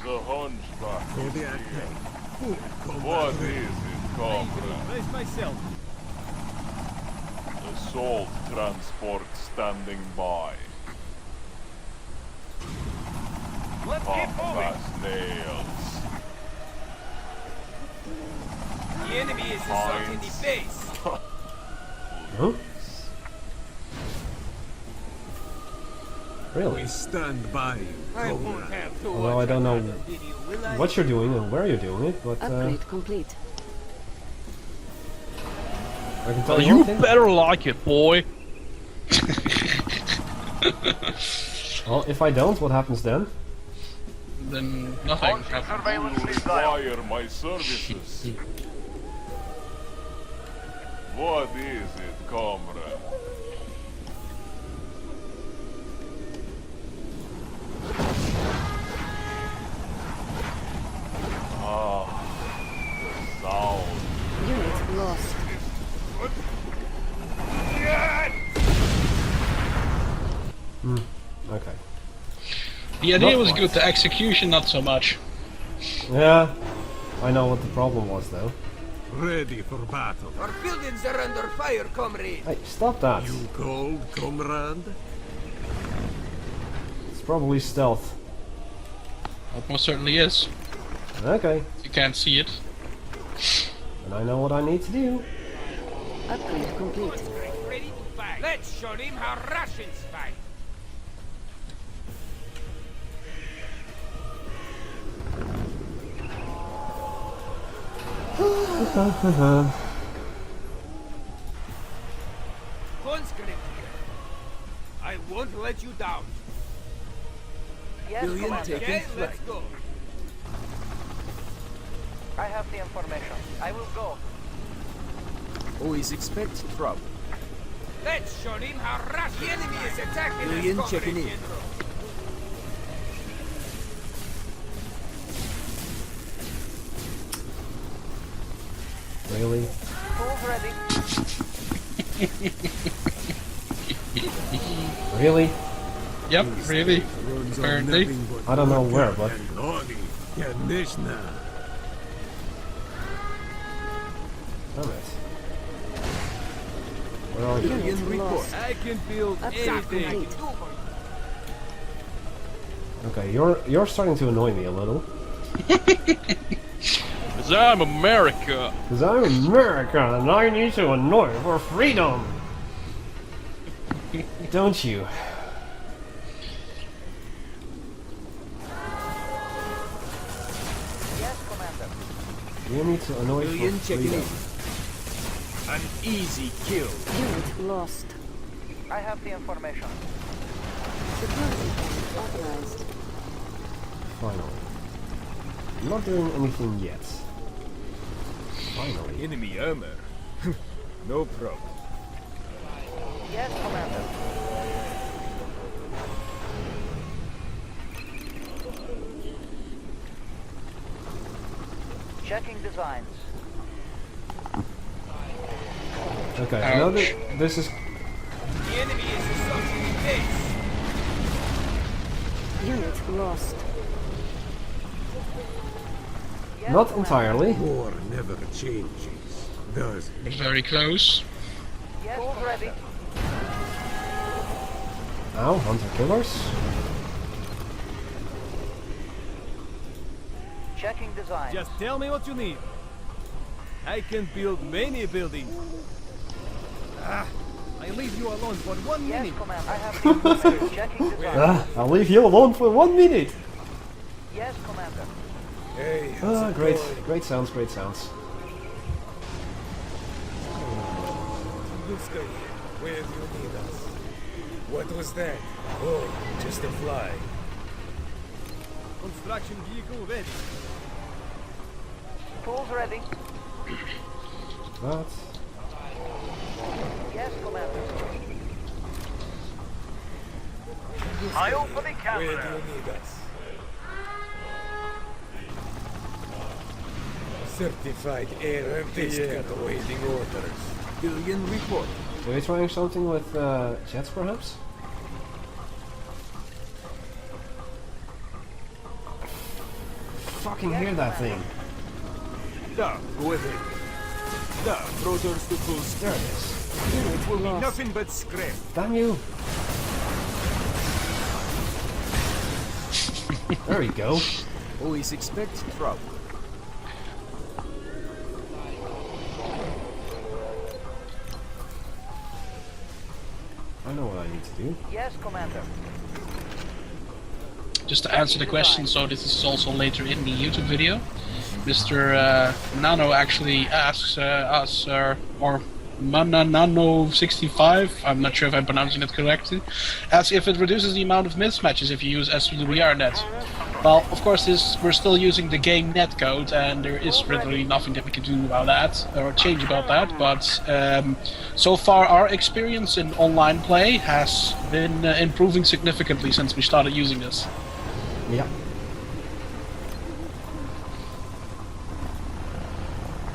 The hunchback.
Kodiak tank. Full
What
combat
is
ready.
it, comrade?
Place myself.
Assault transport standing by.
Let's keep moving.
Past nails.
The enemy is assaulting the base.
Huh? Really?
Stand by you.
I won't have to
Although I
watch
don't know
another video, will I?
what you're doing and where you're doing it, but
Upgrade complete.
I can tell
Well,
you one
you
thing.
better like it, boy.
Well, if I don't, what happens then?
Then nothing.
Surveillance missile.
Require my services. What is it, comrade? Ah, the sound.
Unit lost.
Okay.
The idea
Not
was
quite.
good, the execution not so much.
Yeah, I know what the problem was though.
Ready for battle.
Our buildings are under fire, comrade.
Hey, stop that.
You cold, comrade?
It's probably stealth.
It most certainly is.
Okay,
You can't see it.
and I know what I need to do.
Upgrade complete.
Ready to fight. Let's show him how Russians fight. Conscript here. I won't let you down.
Yes, Commander.
Okay, let's go.
I have the information. I will go.
Always expect trouble.
Let's show him how Russian the enemy is attacking us,
Graion
comrade
checking in.
General.
Really?
Tools ready.
Really?
Yep, really. Apparently.
I don't know where, but
Конечно.
damn it. Where are you?
Unit lost.
I can build
Upgrade
anything.
complete.
Okay, you're starting to annoy me a little.
Cause I'm America.
Cause I'm America and I need to annoy for freedom. Don't you?
Yes, Commander.
You need to annoy for
Graion checking
freedom.
in. An easy kill.
Unit lost.
I have the information.
Security authorized.
Finally. I'm not doing anything yet. Finally.
Enemy armor. No problem.
Yes, Commander. Checking designs.
Okay, I know that this is
The enemy is assaulting the base.
Unit lost.
Yes,
not
Commander.
entirely.
War never changes, does it?
Very close.
Yes, Tools ready.
Ow, hunter killers.
Checking designs.
Just tell me what you need. I can build many buildings. Ah, I leave you alone for 1
Yes,
minute.
Commander. I have the information. Checking designs.
I'll leave you alone for 1 minute.
Yes, Commander.
Hey,
Great sounds, great sounds.
Luska, where do you need us? What was that? Oh, just a fly.
Construction vehicle ready.
Tools ready.
But
Yes, Commander.
I'll for the
Where do
camera.
you need us? Certified air discount awaiting orders. Billion report.
are we trying something with jets perhaps? Fucking hear that thing.
Da, go ahead. Da, throttlers to full
There
speed.
it is.
Unit lost.
Nothing but scrap.
Damn you. There we go.
Always expect trouble.
need to do.
Yes, Commander.
Just to answer the question, so this is also later in the YouTube video. Mr. Nano actually asks us, or Nano65, I'm not sure if I'm pronouncing it correctly, asks if it reduces the amount of mismatches if you use SWR net. Well, of course, we're still using the game netcode, and there is literally nothing that we can do about that, or change about that, but so far our experience in online play has been improving significantly since we started using this.
Yeah.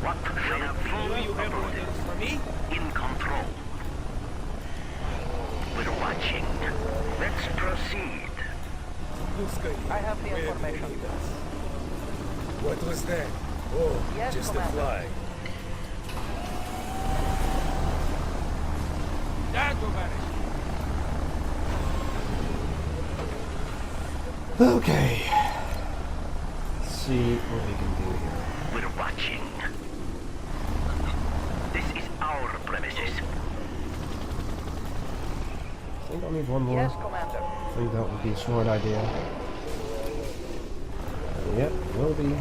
What shall I
Do you have orders for me?
in control? We're watching. Let's proceed. I have the information.
What was that? Oh,
Yes,
just
Commander.
a fly.
Okay. Let's see what we can do here.
We're watching. This is our premises.
I think I'll need one more.
Yes, Commander.
I think that would be a smart idea. Yep, will be.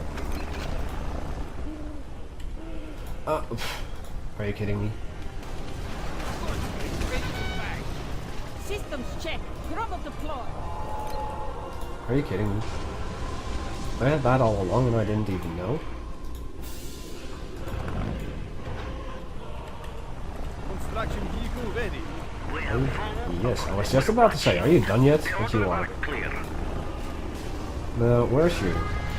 Are you kidding me?
Systems check. Drop of the floor.
Are you kidding me? I had that all along and I didn't even know.
Construction vehicle ready.
Yes, I was just about to say, are you done yet? But you are.
Clear.
Now, where's you?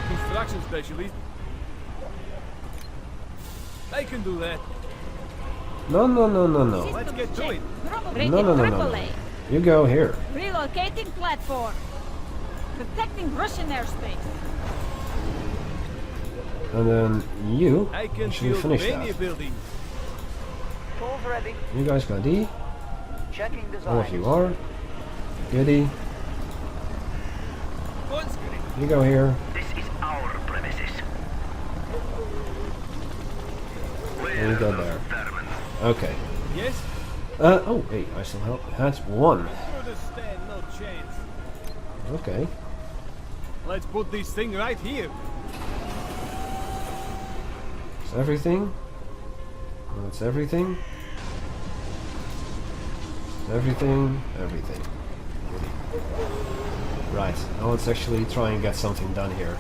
Construction specialist. I can do that.
No, no, no, no, no.
Let's get to it.
Rated
No, no, no, no, no.
AAA.
You go here.
Relocating platform. Protecting Russian airspace.
And then you
I can
actually
build
finish
many
that.
buildings.
Tools ready.
You guys got D.
Checking design.
All of you are. Goody.
Conscript.
You go here.
This is our premises.
And you go there.
Vermin.
Okay.
Yes?
Oh, wait, I still had one.
Couldn't stand no chance.
Okay.
Let's put this thing right here.
It's everything. That's everything. Everything. Everything. Goody. Right, now let's actually try and get something done here.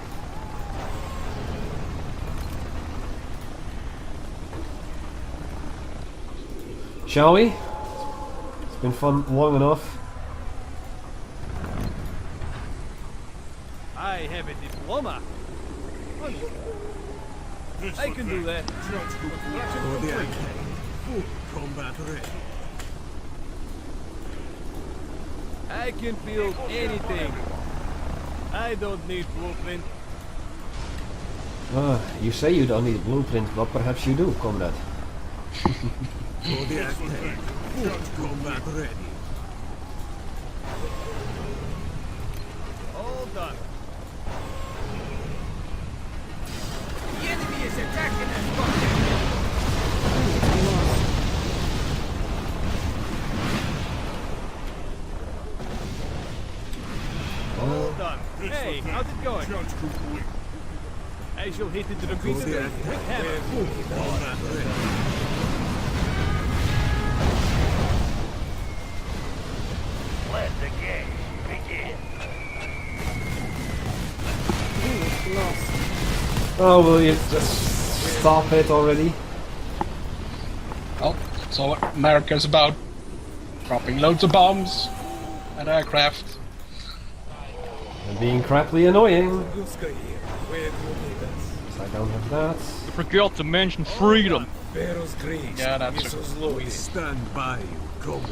Shall we? It's been fun long enough.
I have a diploma. I can do that. Construction complete.
Combat ready.
I can build anything. I don't need blueprint.
You say you don't need a blueprint, but perhaps you do, comrade.
For the attack. Combat ready.
All done. The enemy is attacking us from all done. Hey, how's it going? I shall hit it repeatedly with hammer.
Combat ready.
Let the game begin.
Unit lost.
Oh, will you just stop it already?
Well, that's all America's about. Dropping loads of bombs at aircraft.
And being craply annoying.
Guska here. Where do you need us?
I don't have that.
Forgot to mention freedom.
Barrels greased.
Yeah, that's
missiles
a-
loaded. We stand by you, comrade.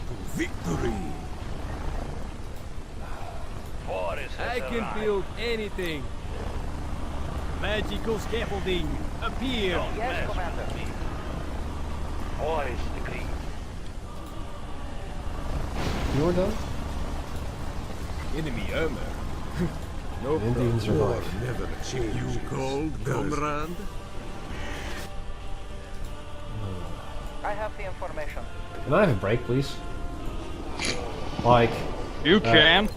To victory.
War is
I can build anything. Magical scaffolding. Appear.
Yes, Commander. War is decreed.
You're done?
Enemy armor. No
Indian
War
survive.
never changes. You cold, comrade?
I have the information.
Can I have a break, please? Like
You can.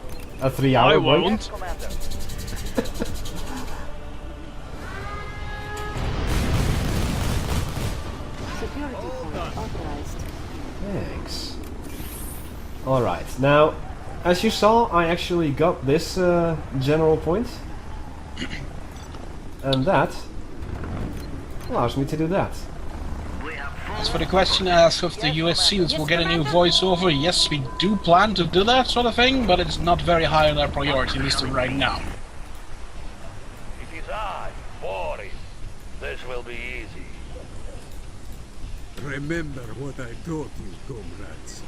a 3-hour
I
break?
won't.
Commander.
Security point authorized.
Thanks. Alright, now, as you saw, I actually got this general point. And that allows me to do that.
As for the question asked if the US SEALs will get a new voiceover, yes, we do plan to do that sort of thing, but it's not very high on our priority list right now.
It is I, Boris. This will be easy.
Remember what I taught you, comrades.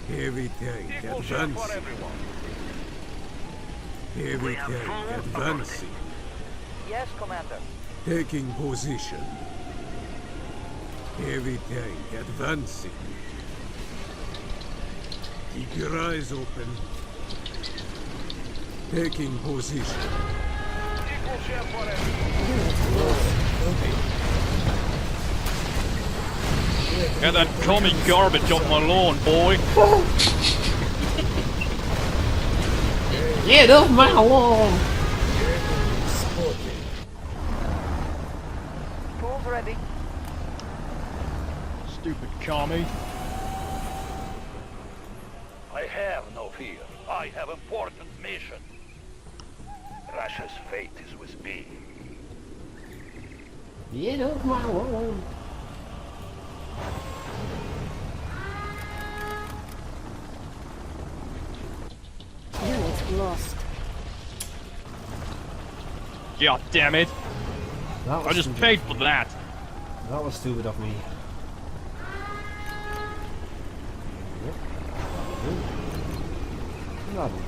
Heavy tank
Equal share for
advancing.
everyone.
Heavy tank advancing.
Yes, Commander.
Taking position. Heavy tank advancing. Keep your eyes open. Taking position.
Equal share for everyone.
Get that commie garbage off my lawn, boy.
Get off my lawn!
Tools ready.
Stupid commie.
I have no fear. I have important mission. Russia's fate is with me.
Get off my lawn!
Unit lost.
God damn it.
That
I
was
just
stupid.
paid for that.
That was stupid of me. Yep. Lovely.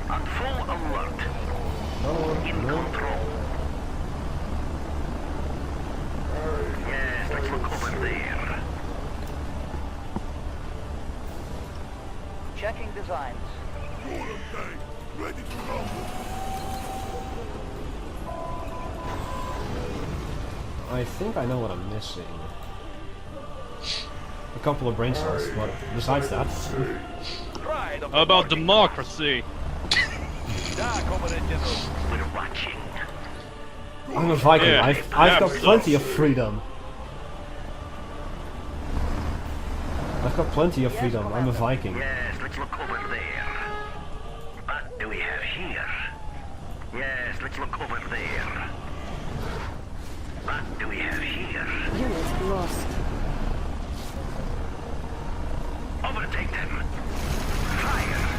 On full alert. In control. Yes, let's look over there. Checking designs.
Ready to go.
I think I know what I'm missing. A couple of brain cells, but besides that...
Pride of
How about democracy?
We're watching.
I'm a Viking,
Yeah,
I've got
absolutely.
plenty of freedom. I've got plenty of freedom, I'm a Viking.
Yes, let's look over there. What do we have here? Yes, let's look over there. What do we have here?
Unit lost.
Overtake them. Fire.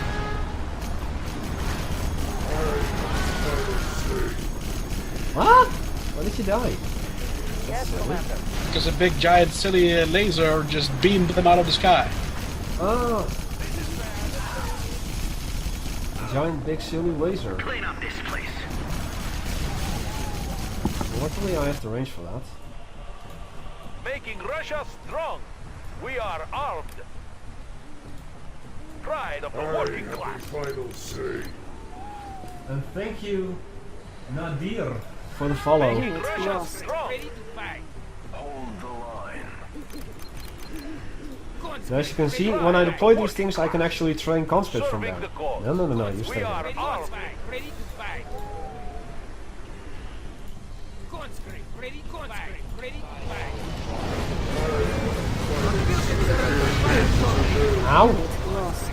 What? Why did you die?
Yes, Commander.
Because a big giant silly laser just beamed them out of the sky.
Oh! A giant big silly laser.
Clean up this place.
Luckily I have the range for that.
Making Russia strong. We are armed. Pride of the working class.
Final say.
And thank you, Nadir, for the follow.
Unit lost.
Ready to fight. Hold the line.
Now, as you can see, when I deploy these things I can actually train conscripts from them. No, you stay
We are
there.
armed.
Ready to fight. Conscript, ready to fight. Ready to fight.
Ow!
Unit lost.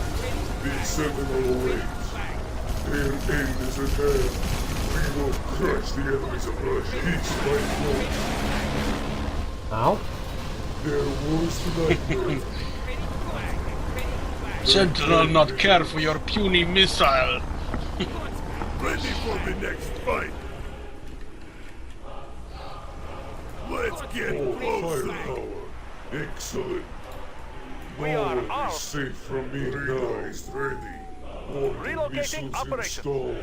The Sentinel awaits. Their aim is at hand. We will crush the enemies of Russia each by one.
Ow!
Their worst nightmare.
Sentinel not care for your puny missile.
Ready for the next fight. Let's get close. Firepower. Excellent.
We are
All is
armed.
safe from me now. Ready. All
Relocating
missiles
operation.
installed.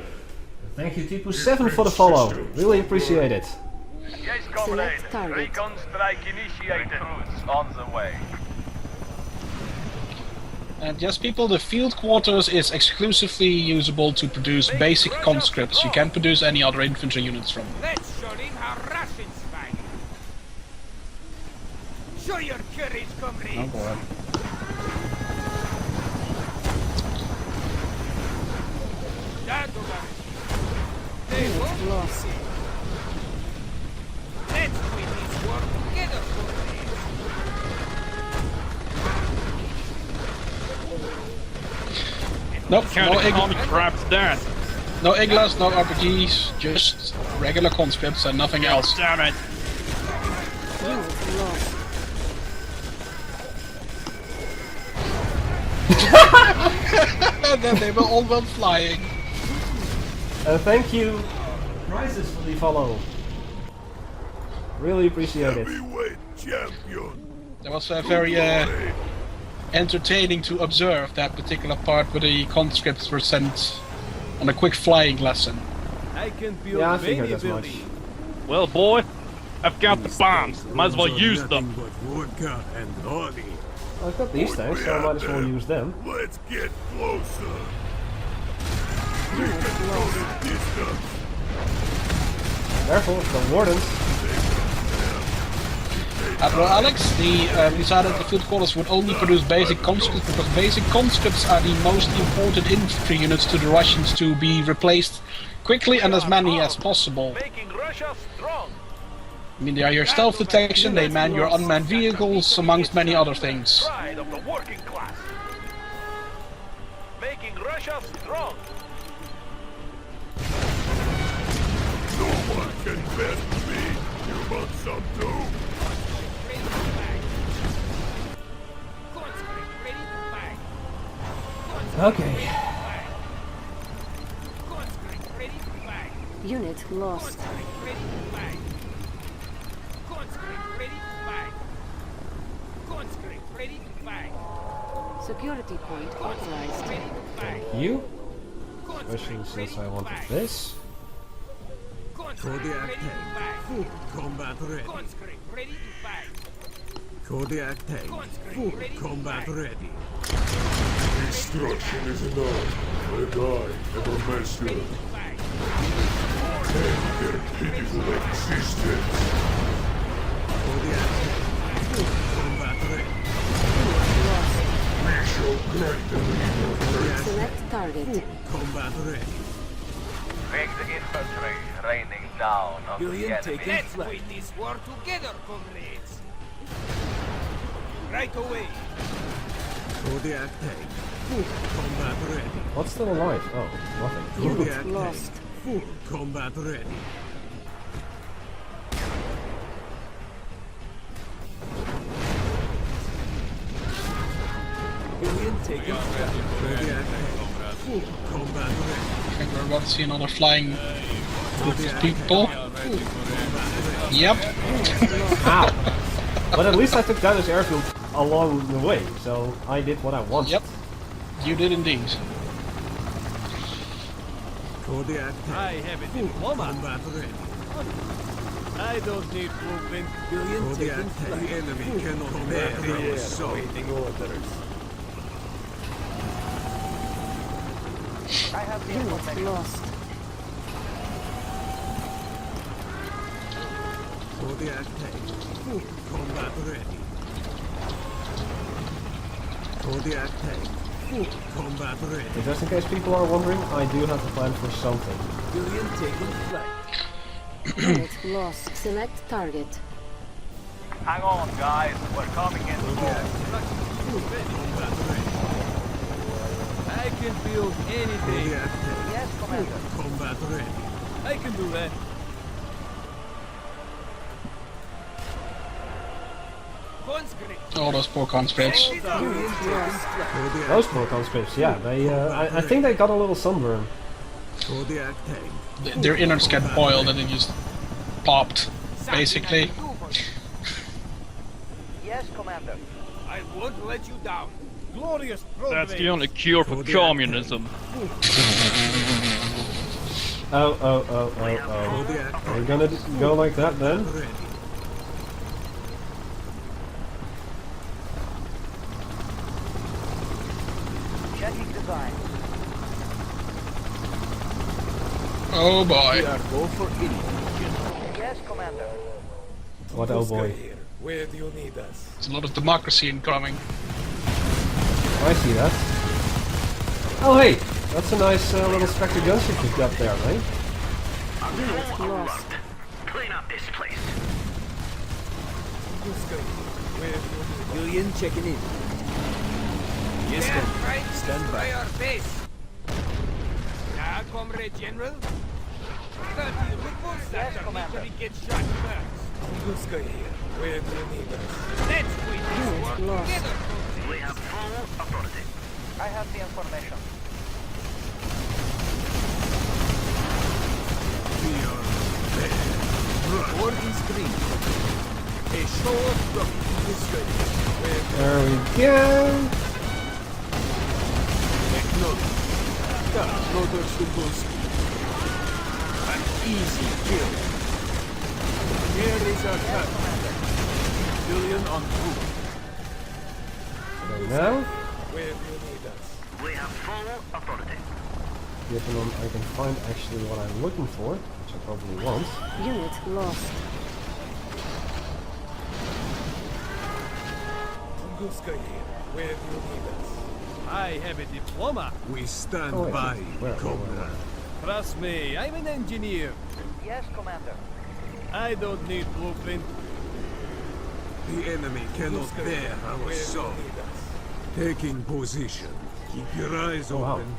Thank you, Tipu7 for the follow. Really appreciate it.
Yes,
Select target.
Recon strike initiated. On the way.
And yes, people, the field quarters is exclusively usable to produce basic conscripts. You can't produce any other infantry units from them.
Let's show them how Russians fight.
Show your courage, comrade.
Oh boy.
Unit lost.
Let's win this war together, comrades.
Nope,
Kind
no
of army
Iglas,
crap's that?
no Iglas, no RPGs, just regular conscripts and nothing else.
Damn it.
Unit lost.
And then they were all went flying.
Thank you, Prizes, for the follow. Really appreciate it.
Heavyweight champion.
That was very entertaining to observe that particular part where the conscripts were sent on a quick flying lesson.
I can build
Yeah, I
many
figured as much.
buildings.
Well, boy, I've got the bombs. Might as well use them.
I've got these tanks, so I might as well use them.
Let's get closer.
Unit lost.
Distance.
Careful, the wardens.
Admiral Alex, decided the field quarters would only produce basic conscripts because basic conscripts are the most important infantry units to the Russians to be replaced quickly and as many as possible.
Making Russia strong.
I mean, they are your stealth detection, they man your unmanned vehicles, amongst many other things.
Pride of the working class. Making Russia strong.
No one can best me. You want some too?
Conscript ready to fight.
Okay.
Conscript ready to fight.
Unit lost.
Conscript ready to fight. Conscript ready to fight. Conscript ready to fight.
Security point authorized.
Ready to fight.
You? Especially since I wanted this.
Conscript ready to fight.
Combat ready.
Conscript ready to fight.
Kodiak tank. Full combat ready.
Destruction is enough. And I am a master.
Fight.
End their pitiful existence.
Kodiak tank. Full combat ready.
We shall grant them evil.
Select target.
Combat ready.
Make the infantry raining down on the enemy.
Let's win this war together, comrades. Right away.
Kodiak tank. Full combat ready.
What's still alive? Oh, nothing.
Kodiak tank.
lost.
Full combat ready.
Taken.
Kodiak tank. Full combat ready.
I think we're about to see another flying group of people. Yep.
Ow! But at least I took down his airfield along the way, so I did what I wanted.
Yep. You did indeed.
Kodiak
I
tank.
have a
Full
diploma.
combat ready.
I don't need movement.
Kodiak tank. Enemy cannot bear our soul.
I have the
Unit
information.
lost.
Kodiak tank. Full combat ready. Kodiak tank. Full combat ready.
Just in case people are wondering, I do have a plan for something.
Unit lost. Select target.
Hang on, guys. We're coming in strong.
Combat ready.
I can build anything.
Kodiak tank.
Yes, Commander.
Full combat ready.
I can do that. Conscript.
Oh, those poor conscripts.
Unit lost.
Kodiak
Those poor conscripts, yeah, they, I think they got a little sunburn.
Kodiak tank.
Their innards get boiled and it just popped, basically.
Yes, Commander.
I won't let you down. Glorious progress.
That's the only cure for communism.
Oh.
Kodiak
We're gonna go like that then?
ready.
Checking design.
Oh boy.
Go for idiot.
Yes, Commander.
What oh boy.
Where do you need us?
There's a lot of democracy incoming.
I see that. Oh hey, that's a nice little Spectre gunship you've got there, right?
Unit lost.
Clean up this place.
Where do you need Billion checking in. Yes, comrade. Stand by. Our base. Now, Comrade General. 30 ripples that usually get shot first. Tunguska here. Where do you need us? Let's win this war together.
We have full authority.
I have the information.
War is green. A show of Tunguska.
There we go.
Rotor Tunguska. An easy kill. Here is our cut. Billion on foot.
So now,
Where do you need us?
We have full authority.
given I can find actually what I'm looking for, which I probably won't.
Unit lost.
Tunguska here. Where do you need us? I have a diploma.
We stand
Oh, wait,
by,
where?
comrade.
Trust me, I'm an engineer.
Yes, Commander.
I don't need blueprint.
The enemy cannot bear our soul. Taking position. Keep your eyes
Oh wow,
open.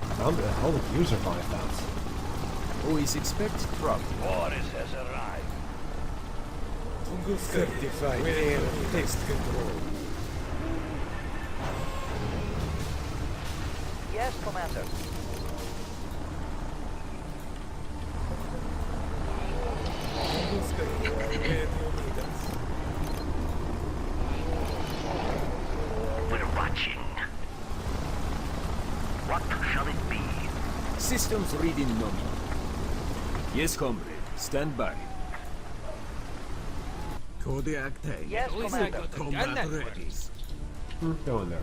how did you survive that?
Always expect trouble.
Boris has arrived.
Tunguska certified air test control.
Yes, Commander.
Tunguska here. Where do you need us?
We're watching. What shall it be?
Systems reading nominal. Yes, comrade. Stand by.
Kodiak take.
Yes, Commander.
Combat ready.
Go in there.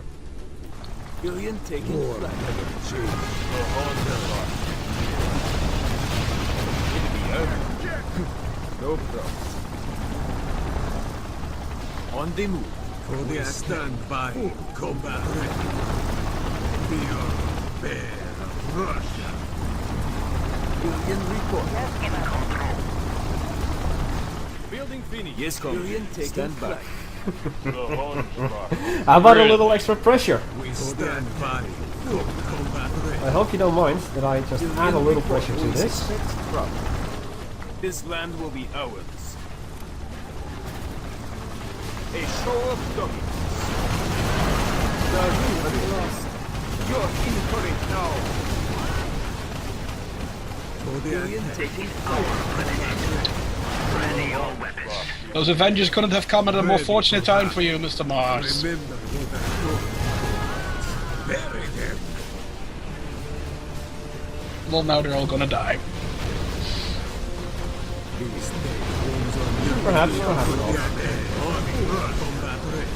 Billion taking
War
flight.
never change.
Enemy out. No problem. On the move.
Kodiak stand by. Combat ready. We are bear of Russia.
Billion report.
Yes, Commander.
Building finished. Yes, comrade. Billion taking stand by.
How about a little extra pressure?
We stand by. Combat ready.
I hope you don't mind that I just add a little pressure to
Always
this.
expect trouble. This land will be ours. A show of dominance. The unit lost. You're incorrect now.
Kodiak
Billion
take.
taking flight.
Ready your weapons.
Those Avengers couldn't have come at a more fortunate time for you, Mr. Mars.
Remember what I told you. Bury them.
Well, now they're all gonna die.
These things on you.
Perhaps not.
Combat ready.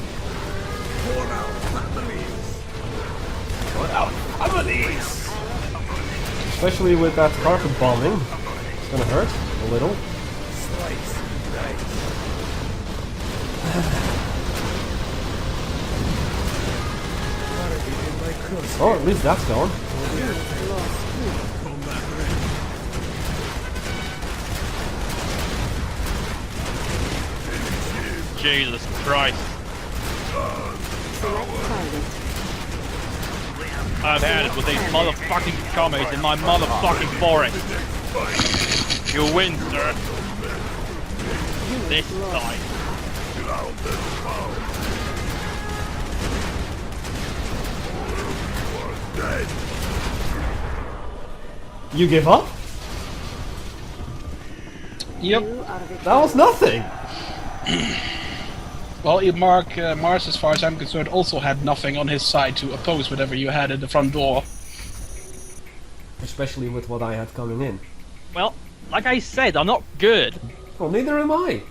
For our families.
Especially with that carpet bombing. It's gonna hurt a little.
Slice and dice.
Oh, at least that's gone.
Combat ready.
Jesus Christ.
Select target.
I've had it with these motherfucking commies in my motherfucking forest. You win, sir. This time.
You give up?
Yep.
You are
That was nothing!
Well, Mars, as far as I'm concerned, also had nothing on his side to oppose whatever you had at the front door.
Especially with what I had coming in.
Well, like I said, I'm not good.
Well, neither am I.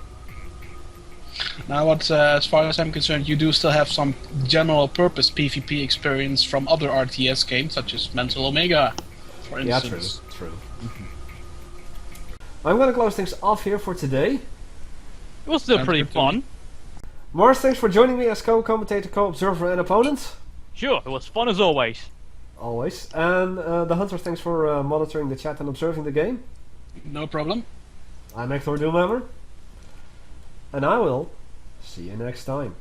Now, as far as I'm concerned, you do still have some general purpose PvP experience from other RTS games, such as Mental Omega, for
Yeah,
instance.
true. I'm gonna close things off here for today.
It was still
Sounds
pretty
good to me.
fun.
Mars, thanks for joining me as co-commentator, co-observer, and opponent.
Sure, it was fun as always.
Always. And the Hunter, thanks for monitoring the chat and observing the game.
No problem.
I'm Hecthor Doomhammer. And I will see you next time.